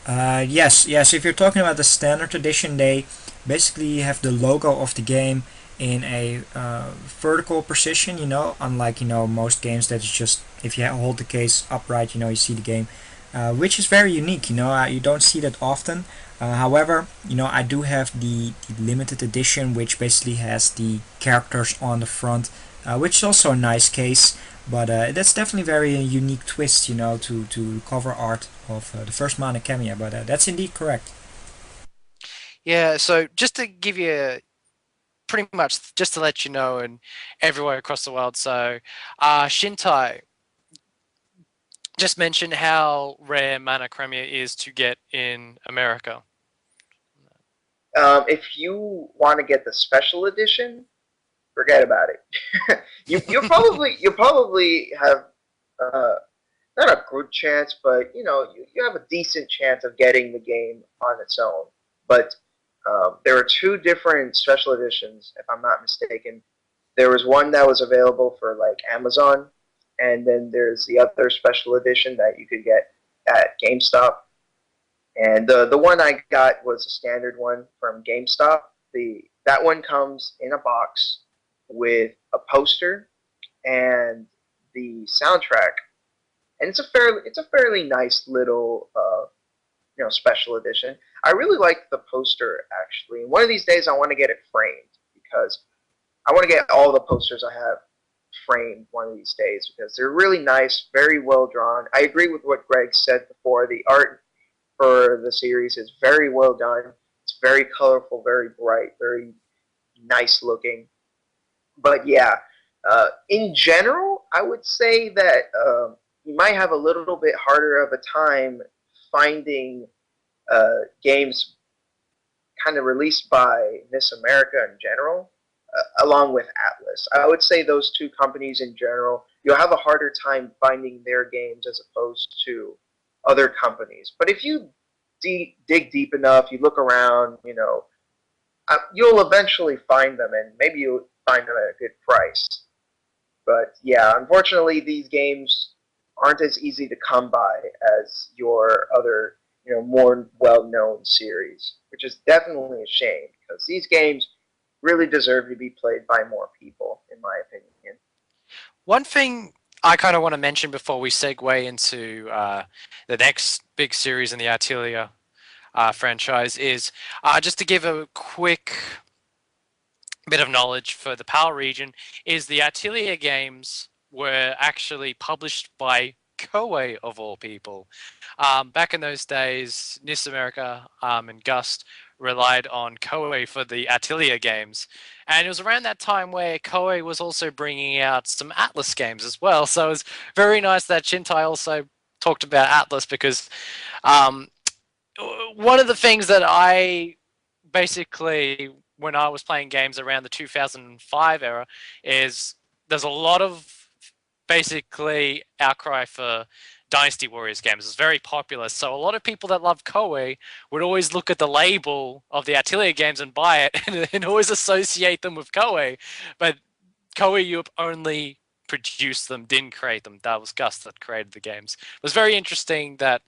Yes. If you're talking about the standard edition, they basically have the logo of the game in a vertical position, unlike most games that is just, if you hold the case upright, you see the game, which is very unique. You don't see that often. However, I do have the limited edition, which basically has the characters on the front, which is also a nice case. But that's definitely very unique twist, to cover art of the first Monachemia. But that's indeed correct. Yeah. So just to give you pretty much just to let you know, and everywhere across the world. So, Shintai just mentioned how rare Monachemia is to get in America. If you want to get the special edition, forget about it. you probably have not a good chance, but you have a decent chance of getting the game on its own. But there are 2 different special editions, if I'm not mistaken. There was one that was available for like Amazon, and then there's the other special edition that you could get at GameStop. And the one I got was a standard one from GameStop. That one comes in a box with a poster and the soundtrack, and it's a fairly nice little special edition. I really like the poster, actually. One of these days I want to get it framed, because I want to get all the posters I have framed one of these days because they're really nice, very well drawn. I agree with what Greg said before. The art for the series is very well done. It's very colorful, very bright, very nice looking. But yeah, in general, I would say that you might have a little bit harder of a time finding games kind of released by Miss America in general, along with Atlas. I would say those two companies in general, you'll have a harder time finding their games as opposed to other companies. But if you dig deep enough, you look around, you'll eventually find them, and maybe you'll find them at a good price. But yeah, unfortunately, these games aren't as easy to come by as your other, more well-known series, which is definitely a shame because these games really deserve to be played by more people, in my opinion. One thing I kind of want to mention before we segue into the next big series in the Atelier franchise is just to give a quick bit of knowledge for the PAL region is the Atelier games were actually published by Koei of all people. Back in those days, NIS America and Gust relied on Koei for the Atelier games. And it was around that time where Koei was also bringing out some Atlas games as well. So it was very nice that Shintai also talked about Atlas because one of the things that I basically, when I was playing games around the 2005 era, is there's a lot of basically outcry for Dynasty Warriors games. It's very popular. So a lot of people that love Koei would always look at the label of the Atelier games and buy it and always associate them with Koei. But Koei Europe only produced them, didn't create them. That was Gus that created the games. It was very interesting that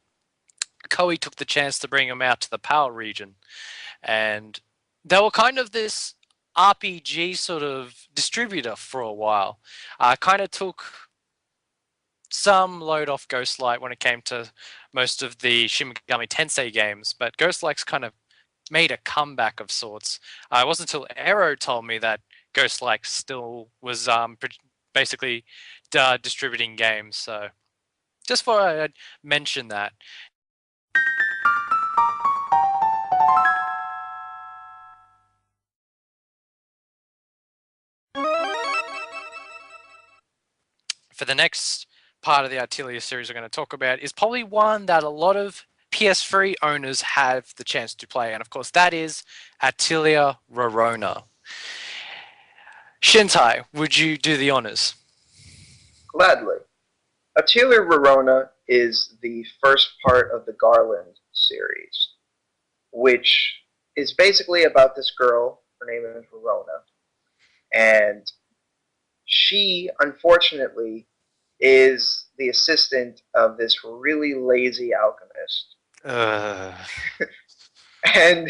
Koei took the chance to bring them out to the PAL region. And they were kind of this RPG sort of distributor for a while. Kind of took some load off Ghostlight when it came to most of the Shin Megami Tensei games, but Ghostlight's kind of made a comeback of sorts. It wasn't until Aero told me that Ghostlight still was basically distributing games. So just thought I'd mention that. For the next part of the Atelier series we're going to talk about is probably one that a lot of PS3 owners have the chance to play, and of course that is Atelier Rorona. Shintai, would you do the honors? Gladly. Atelier Rorona is the first part of the Garland series, which is basically about this girl. Her name is Rorona, and she, unfortunately, is the assistant of this really lazy alchemist. And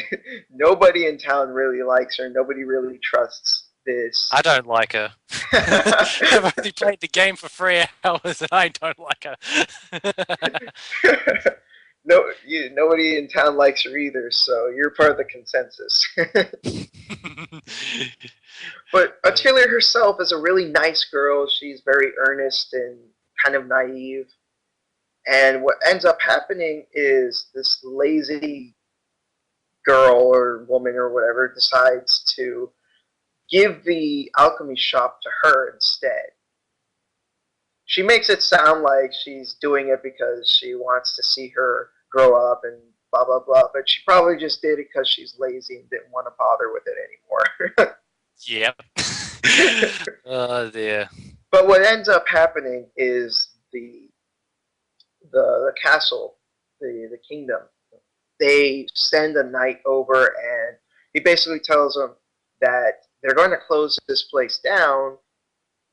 nobody in town really likes her. Nobody really trusts this. I don't like her. I've only played the game for 3 hours and I don't like her. Nobody in town likes her either, so you're part of the consensus. But Atelier herself is a really nice girl. She's very earnest and kind of naive. And what ends up happening is this lazy girl or woman or whatever decides to give the alchemy shop to her instead. She makes it sound like she's doing it because she wants to see her grow up and blah, blah, blah. But she probably just did it because she's lazy and didn't want to bother with it anymore. Yep. Oh, dear. But what ends up happening is the castle, the kingdom, they send a knight over and he basically tells them that they're going to close this place down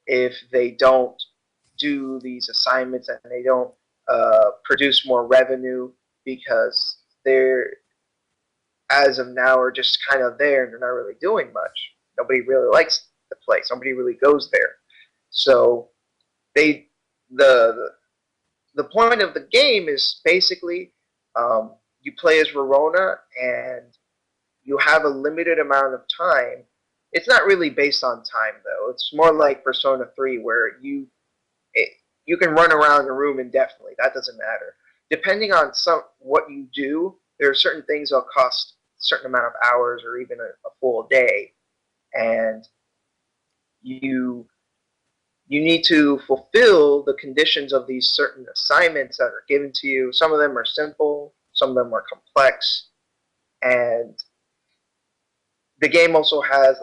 if they don't do these assignments and they don't produce more revenue because they're, as of now, are just kind of there and they're not really doing much. Nobody really likes the place. Nobody really goes there. So the point of the game is basically you play as Rorona and you have a limited amount of time. it's not really based on time though. It's more like Persona 3 where it, you can run around the room indefinitely. That doesn't matter. Depending on what you do, there are certain things that'll cost a certain amount of hours or even a full day, and you you need to fulfill the conditions of these certain assignments that are given to you. Some of them are simple, some of them are complex, and the game also has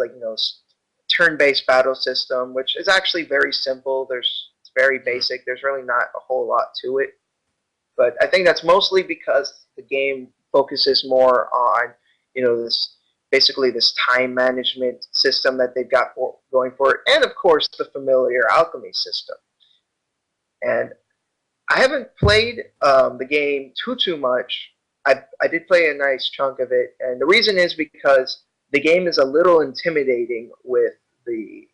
turn-based battle system, which is actually very simple. It's very basic. There's really not a whole lot to it, but I think that's mostly because the game focuses more on this basically this time management system that they've got going for it, and of course the familiar alchemy system. And I haven't played the game too much. I did play a nice chunk of it, and the reason is because the game is a little intimidating the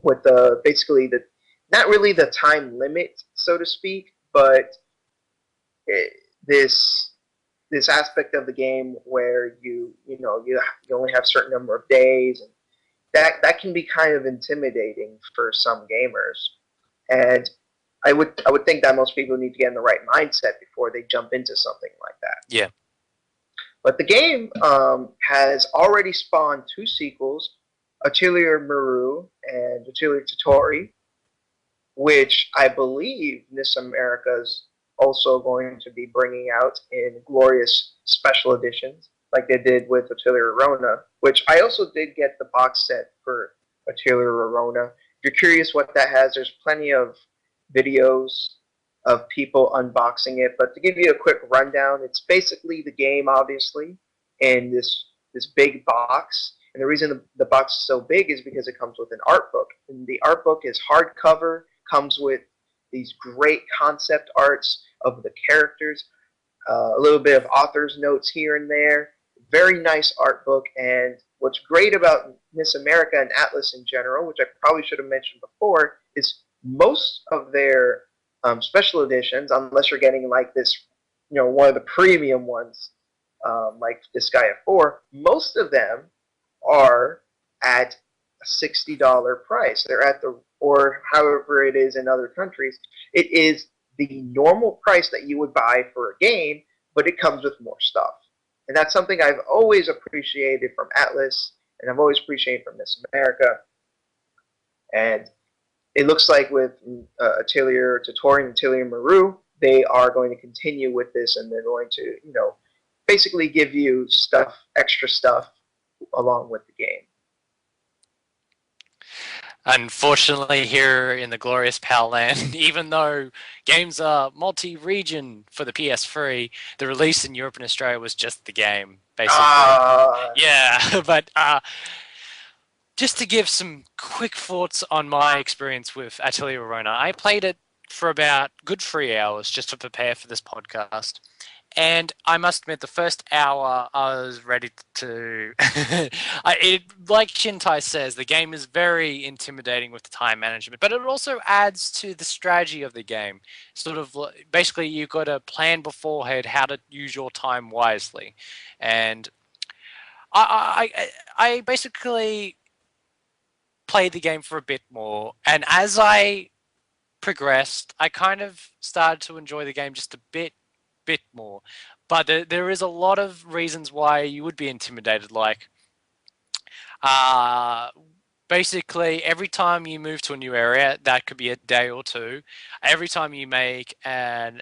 with the basically the not really the time limit, so to speak, but it, this aspect of the game where you only have a certain number of days, and that can be kind of intimidating for some gamers. And I would think that most people need to get in the right mindset before they jump into something like that. Yeah. But the game has already spawned two sequels, Atelier Maru and Atelier Totori, which I believe Miss America's also going to be bringing out in glorious special editions, like they did with Atelier Rona, which I also did get the box set for Atelier Rona. If you're curious what that has, there's plenty of videos of people unboxing it. But to give you a quick rundown, it's basically the game, obviously, in this big box. And the reason the box is so big is because it comes with an art book. And the art book is hardcover, comes with these great concept arts of the characters, a little bit of author's notes here and there. Very nice art book. And what's great about Miss America and Atlas in general, which I probably should have mentioned before, is most of their special editions, unless you're getting like this, one of the premium ones, like Disgaea 4, most of them are at a $60 price. They're at or however it is in other countries. It is the normal price that you would buy for a game, but it comes with more stuff. And that's something I've always appreciated from Atlas, and I've always appreciated from Miss America. And it looks like with Atelier Totori and Atelier Maru, they are going to continue with this, and they're going to, basically give you extra stuff along with the game. Unfortunately, here in the glorious PAL land, even though games are multi-region for the PS3, the release in Europe and Australia was just the game, basically. Yeah, but just to give some quick thoughts on my experience with Atelier Rona, I played it for about good 3 hours just to prepare for this podcast. And I must admit, the first hour I was ready to. Like Shintai says, the game is very intimidating with the time management, but it also adds to the strategy of the game. Sort of basically, you've got to plan beforehand how to use your time wisely, and I basically played the game for a bit more, and as I progressed, I kind of started to enjoy the game just a bit more. But there is a lot of reasons why you would be intimidated, like basically every time you move to a new area, that could be a day or two. Every time you make an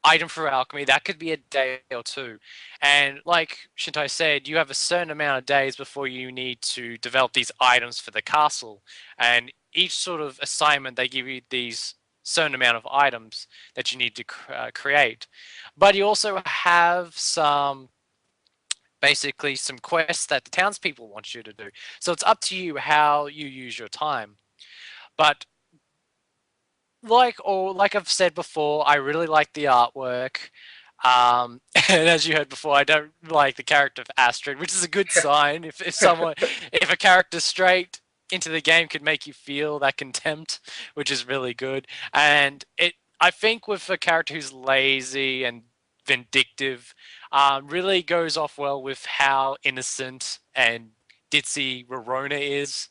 item for alchemy, that could be a day or two. And like Shintai said, you have a certain amount of days before you need to develop these items for the castle. And each sort of assignment, they give you these certain amount of items that you need to create. But you also have basically some quests that the townspeople want you to do. So it's up to you how you use your time. But like I've said before, I really like the artwork. And as you heard before, I don't like the character of Astrid, which is a good sign. If a character straight into the game could make you feel that contempt, which is really good. And I think with a character who's lazy and vindictive, really goes off well with how innocent and ditzy Rorona is.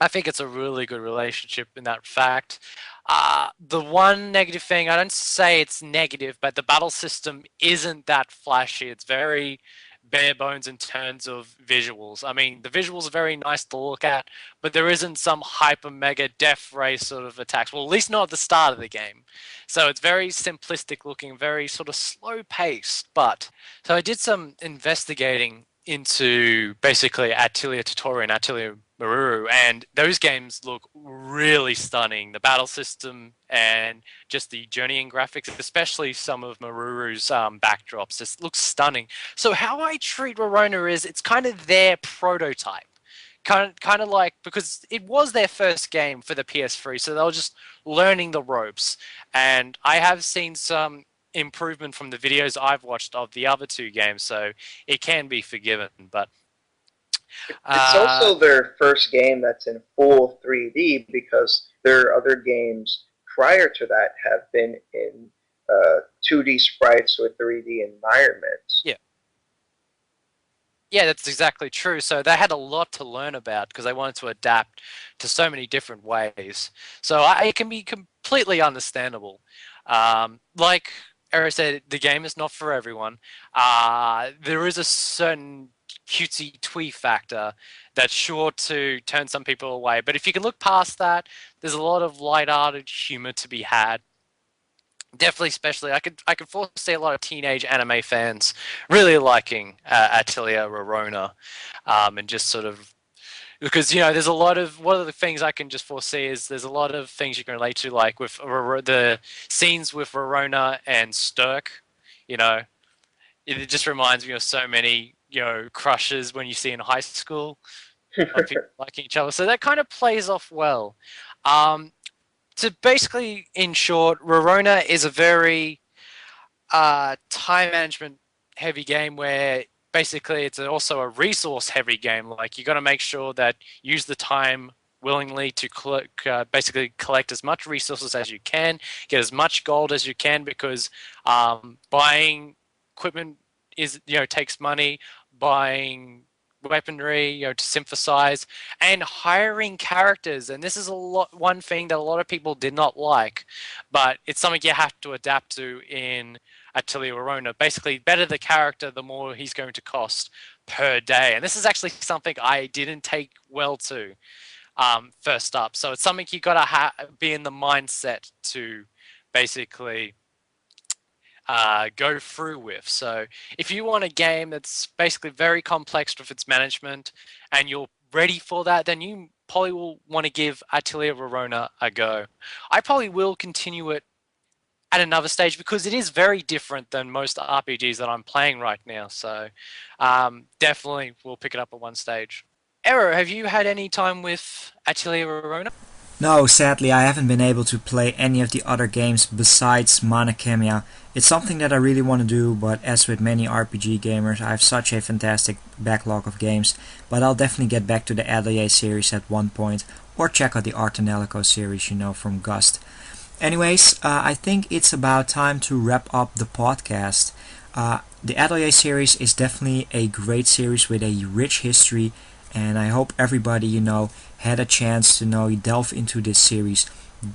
I think it's a really good relationship in that fact. The one negative thing, I don't say it's negative, but the battle system isn't that flashy. It's very bare bones in terms of visuals. I mean, the visuals are very nice to look at, but there isn't some hyper mega death ray sort of attacks. Well, at least not at the start of the game. So it's very simplistic looking, very sort of slow paced. But so I did some investigating into basically Atelier Tutorial and Atelier Maruru, and those games look really stunning. The battle system and just the journeying graphics, especially some of Maruru's backdrops, just looks stunning. So how I treat Rorona is it's kind of their prototype. Kind of like, because it was their first game for the PS3, so they were just learning the ropes. And I have seen some improvement from the videos I've watched of the other two games, so it can be forgiven. But it's also their first game that's in full 3D, because their other games prior to that have been in 2D sprites with 3D environments. Yeah, that's exactly true. So they had a lot to learn about because they wanted to adapt to so many different ways. So it can be completely understandable. Like Eric said, the game is not for everyone. There is a certain cutesy twee factor that's sure to turn some people away. But if you can look past that, there's a lot of light-hearted humor to be had. Definitely, especially, I could foresee a lot of teenage anime fans really liking Atelier Rorona, and just sort of because there's a lot of one of the things I can just foresee is there's a lot of things you can relate to, like with the scenes with Rorona and Stirk. It just reminds me of so many crushes when you see in high school of people liking each other. So that kind of plays off well. So basically, in short, Rorona is a very time management heavy game where basically it's also a resource heavy game. Like you got to make sure that you use the time willingly to basically collect as much resources as you can, get as much gold as you can, because buying equipment takes money. Buying weaponry, to synthesize, and hiring characters. And this is one thing that a lot of people did not like, but it's something you have to adapt to in Atelier Rorona. Basically, better the character, the more he's going to cost per day. And this is actually something I didn't take well to first up. So it's something you got to be in the mindset to basically go through with. So if you want a game that's basically very complex with its management and you're ready for that, then you probably will want to give Atelier Rorona a go. I probably will continue it at another stage because it is very different than most RPGs that I'm playing right now. So definitely we'll pick it up at one stage. Ero, have you had any time with Atelier Rorona? No, sadly I haven't been able to play any of the other games besides Mana. It's something that I really want to do, but as with many RPG gamers, I have such a fantastic backlog of games, but I'll definitely get back to the Atelier series at one point, or check out the Art and Alico series, from Gust. Anyways, I think it's about time to wrap up the podcast. The Atelier series is definitely a great series with a rich history, and I hope everybody, had a chance to delve into this series.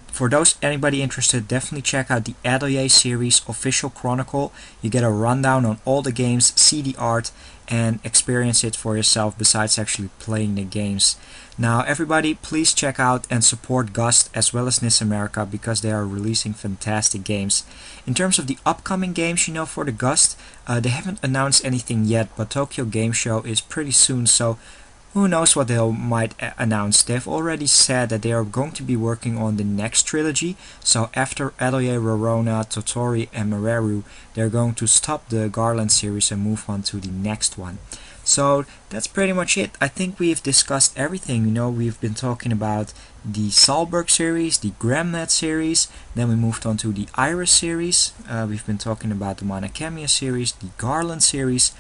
For anybody interested, definitely check out the Atelier series official chronicle. You get a rundown on all the games, see the art, and experience it for yourself besides actually playing the games. Now everybody, please check out and support Gust as well as NIS America because they are releasing fantastic games. In terms of the upcoming games, for the Gust, they haven't announced anything yet, but Tokyo Game Show is pretty soon, so who knows what they might announce. They've already said that they are going to be working on the next trilogy, so after Atelier, Rorona, Totori and Mereru, they're going to stop the Garland series and move on to the next one. So that's pretty much it. I think we've discussed everything. We've been talking about the Salberg series, the Gramnet series, then we moved on to the Iris series, we've been talking about the Mana series, the Garland series.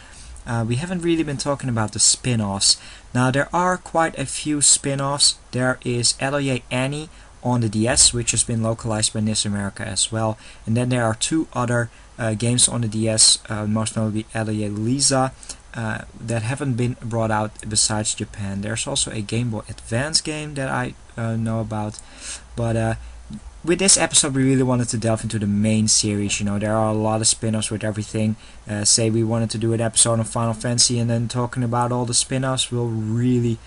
We haven't really been talking about the spin-offs. Now there are quite a few spin-offs. There is Atelier Annie on the DS, which has been localized by NIS America as well. And then there are two other games on the DS, most notably Atelier Lisa, that haven't been brought out besides Japan. There's also a Game Boy Advance game that I know about, but with this episode we really wanted to delve into the main series. You know, there are a lot of spin-offs with everything. Say we wanted to do an episode on Final Fantasy and then talking about all the spin-offs will really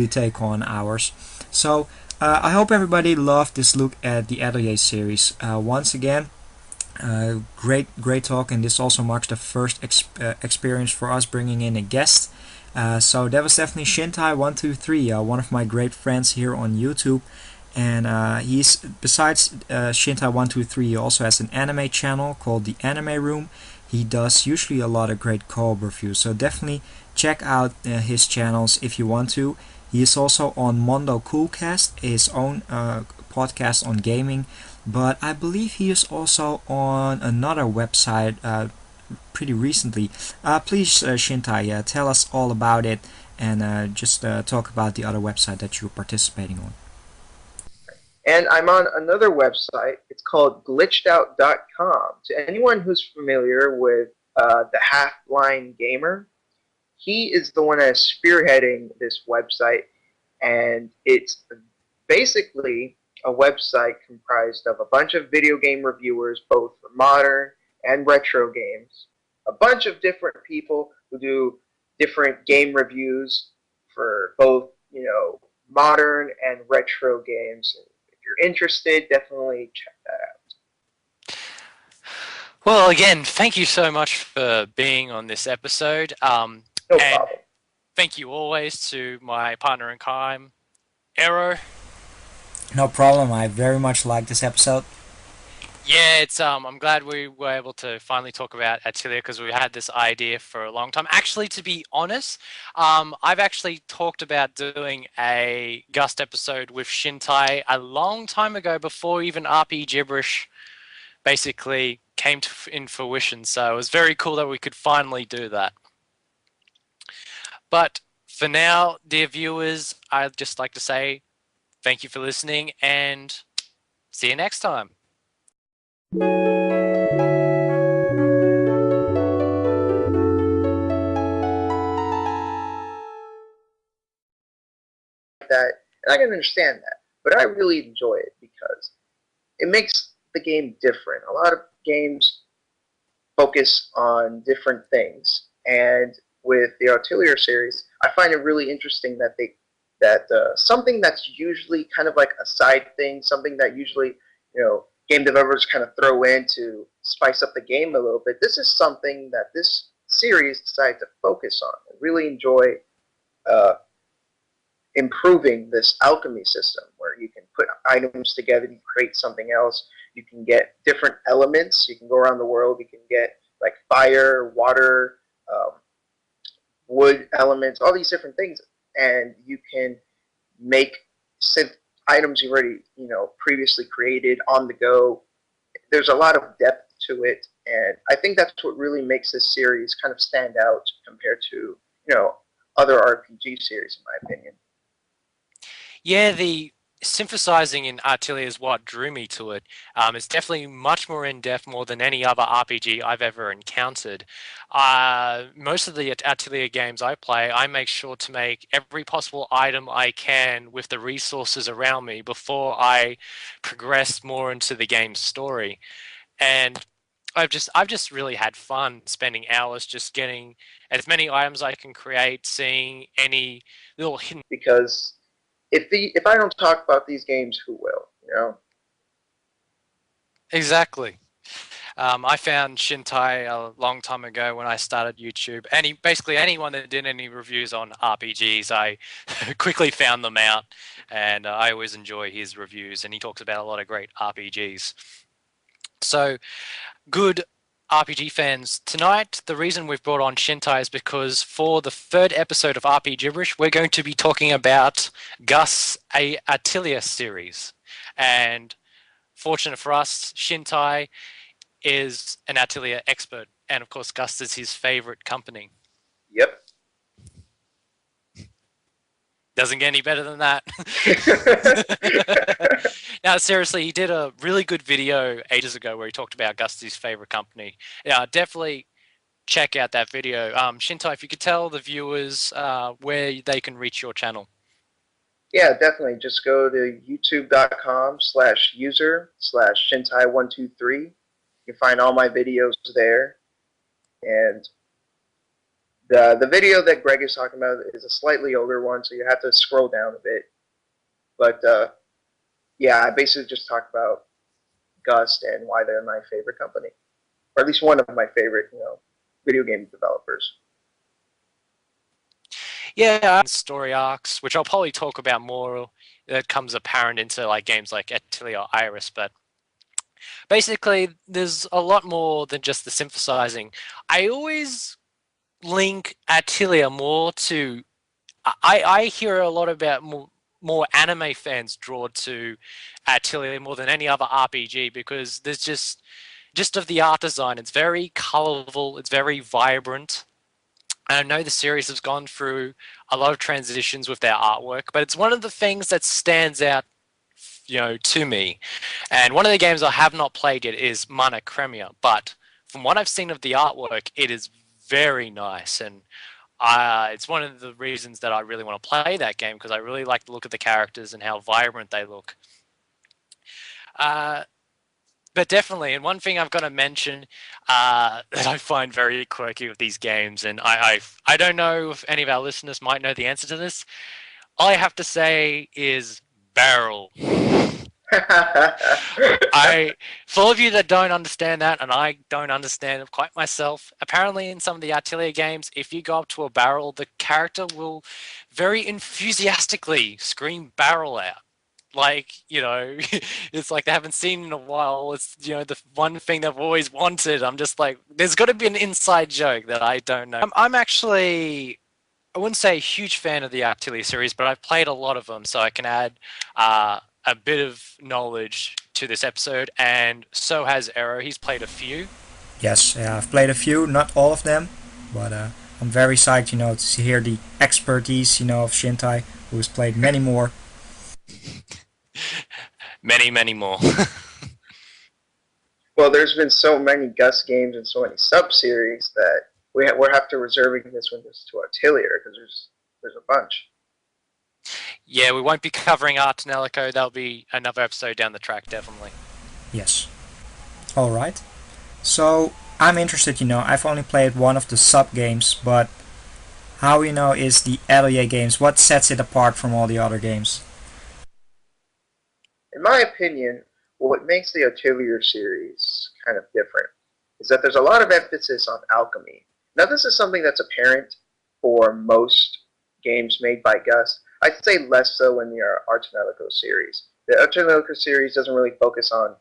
take on hours. So I hope everybody loved this look at the Atelier series. Once again, great talk, and this also marks the first experience for us bringing in a guest. So that was definitely Shintai123, one of my great friends here on YouTube. And he's, besides Shintai123, he also has an anime channel called The Anime Room. He does usually a lot of great co-op reviews, so definitely check out his channels if you want to. He is also on Mondo Coolcast, his own podcast on gaming, but I believe he is also on another website pretty recently. Please, Shintai, tell us all about it, and just talk about the other website that you're participating on. And I'm on another website. It's called glitchedout.com. To anyone who's familiar with the Half-Blind Gamer, he is the one that's spearheading this website, and it's basically a website comprised of a bunch of video game reviewers, both for modern and retro games, a bunch of different people who do different game reviews for both, you know, modern and retro games. If you're interested, definitely check that out. Well, again, thank you so much for being on this episode. No and problem. thank you always to my partner in crime, Arrow. No problem. I very much like this episode. Yeah, it's I'm glad we were able to finally talk about Atelier because we had this idea for a long time. Actually, to be honest, I've actually talked about doing a Gust episode with Shintai a long time ago before even Rpgibberish basically came in fruition. So it was very cool that we could finally do that. But for now, dear viewers, I'd just like to say thank you for listening and see you next time. That, and I can understand that, but I really enjoy it because it makes the game different. A lot of games focus on different things, and with the Atelier series, I find it really interesting that something that's usually kind of like a side thing, something that usually, you know, game developers kind of throw in to spice up the game a little bit. This is something that this series decided to focus on. I really enjoy improving this alchemy system where you can put items together to create something else. You can get different elements. You can go around the world. You can get like fire, water, wood elements, all these different things, and you can make items you've already, you know, previously created on the go. There's a lot of depth to it, and I think that's what really makes this series kind of stand out compared to, you know, other RPG series, in my opinion. Yeah, the synthesizing in Atelier is what drew me to it. It's definitely much more in-depth, more than any other RPG I've ever encountered. Most of the Atelier games I play, I make sure to make every possible item I can with the resources around me before I progress more into the game's story. And I've just really had fun spending hours just getting as many items I can create, seeing any little hidden. Because if I don't talk about these games, who will? You know. Exactly. I found Shintai a long time ago when I started YouTube. Basically anyone that did any reviews on RPGs, I quickly found them out, and I always enjoy his reviews, and he talks about a lot of great RPGs. So, good RPG fans, tonight the reason we've brought on Shintai is because for the third episode of Rpgibberish, we're going to be talking about Gust's Atelier series. And fortunate for us, Shintai is an Atelier expert, and of course Gust is his favorite company. Yep. Doesn't get any better than that. Now, seriously, he did a really good video ages ago where he talked about Gust's favorite company. Yeah, definitely check out that video. Shintai, if you could tell the viewers where they can reach your channel. Yeah, definitely. Just go to youtube.com/user/Shintai123. You can find all my videos there. And the video that Greg is talking about is a slightly older one, so you have to scroll down a bit. But yeah, I basically just talk about Gust and why they're my favorite company, or at least one of my favorite, video game developers. Yeah, story arcs, which I'll probably talk about more. That comes apparent into like games like Atelier or Iris, but basically, there's a lot more than just the synthesizing. I always link Atelier more to. I hear a lot about more anime fans drawn to Atelier more than any other RPG because there's just of the art design. It's very colorful. It's very vibrant. And I know the series has gone through a lot of transitions with their artwork, but it's one of the things that stands out, to me. And one of the games I have not played yet is Mana Cremia, but from what I've seen of the artwork, it is very nice. And it's one of the reasons that I really want to play that game because I really like the look of the characters and how vibrant they look. But definitely, and one thing I've got to mention that I find very quirky with these games, and I don't know if any of our listeners might know the answer to this. All I have to say is barrel. For all of you that don't understand that, and I don't understand it quite myself, apparently in some of the Atelier games, if you go up to a barrel, the character will very enthusiastically scream barrel out. Like, it's like they haven't seen in a while. It's, the one thing they've always wanted. I'm just like, there's got to be an inside joke that I don't know. I'm actually, I wouldn't say a huge fan of the Atelier series, but I've played a lot of them, so I can add a bit of knowledge to this episode, and so has Ero. He's played a few. Yes, I've played a few, not all of them, but I'm very psyched, to hear the expertise, of Shintai, who has played many more. Many more. Well, there's been so many Gust games and so many sub-series that we're have to reserving this one just to Atelier because there's a bunch. Yeah, we won't be covering Art Nellico. That'll be another episode down the track, definitely. Yes. Alright. So, I'm interested, I've only played one of the sub-games, but how, is the Atelier games? What sets it apart from all the other games? In my opinion, what makes the Atelier series kind of different is that there's a lot of emphasis on alchemy. Now, this is something that's apparent for most games made by Gust. I'd say less so in the Artenelico series. The Artenelico series doesn't really focus on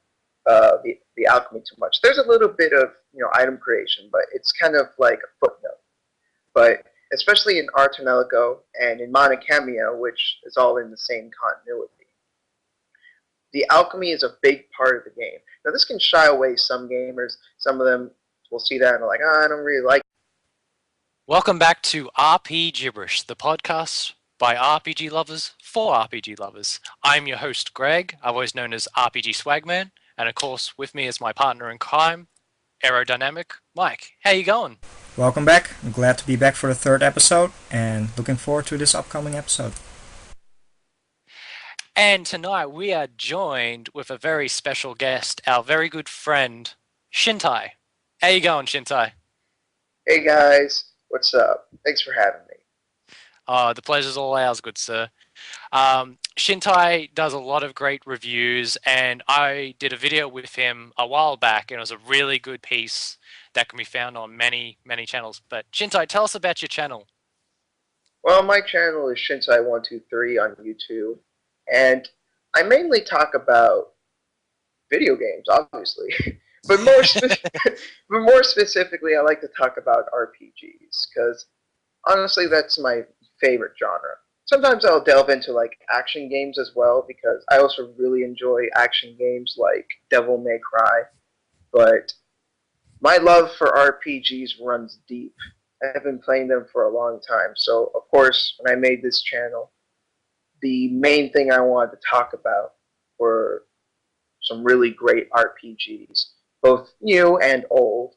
the alchemy too much. There's a little bit of item creation, but it's kind of like a footnote. But especially in Artenelico and in Mana Cremia, which is all in the same continuity, the alchemy is a big part of the game. Now, this can shy away some gamers. Some of them will see that and are like, I don't really like it. Welcome back to Rpgibberish, the podcast by RPG lovers for RPG lovers. I'm your host, Greg, otherwise known as RPG Swagman, and of course, with me is my partner in crime, Aerodynamic Mike. How you going? Welcome back. I'm glad to be back for the third episode, and looking forward to this upcoming episode. And tonight we are joined with a very special guest, our very good friend, Shintai. How you going, Shintai? Hey guys, what's up? Thanks for having me. The pleasure's all ours, good sir. Shintai does a lot of great reviews, and I did a video with him a while back, and it was a really good piece that can be found on many channels. But Shintai, tell us about your channel. Well, my channel is Shintai123 on YouTube. And I mainly talk about video games, obviously, but more specifically, I like to talk about RPGs because honestly, that's my favorite genre. Sometimes I'll delve into like action games as well because I also really enjoy action games like Devil May Cry. But my love for RPGs runs deep. I have been playing them for a long time. So of course, when I made this channel, the main thing I wanted to talk about were some really great RPGs, both new and old,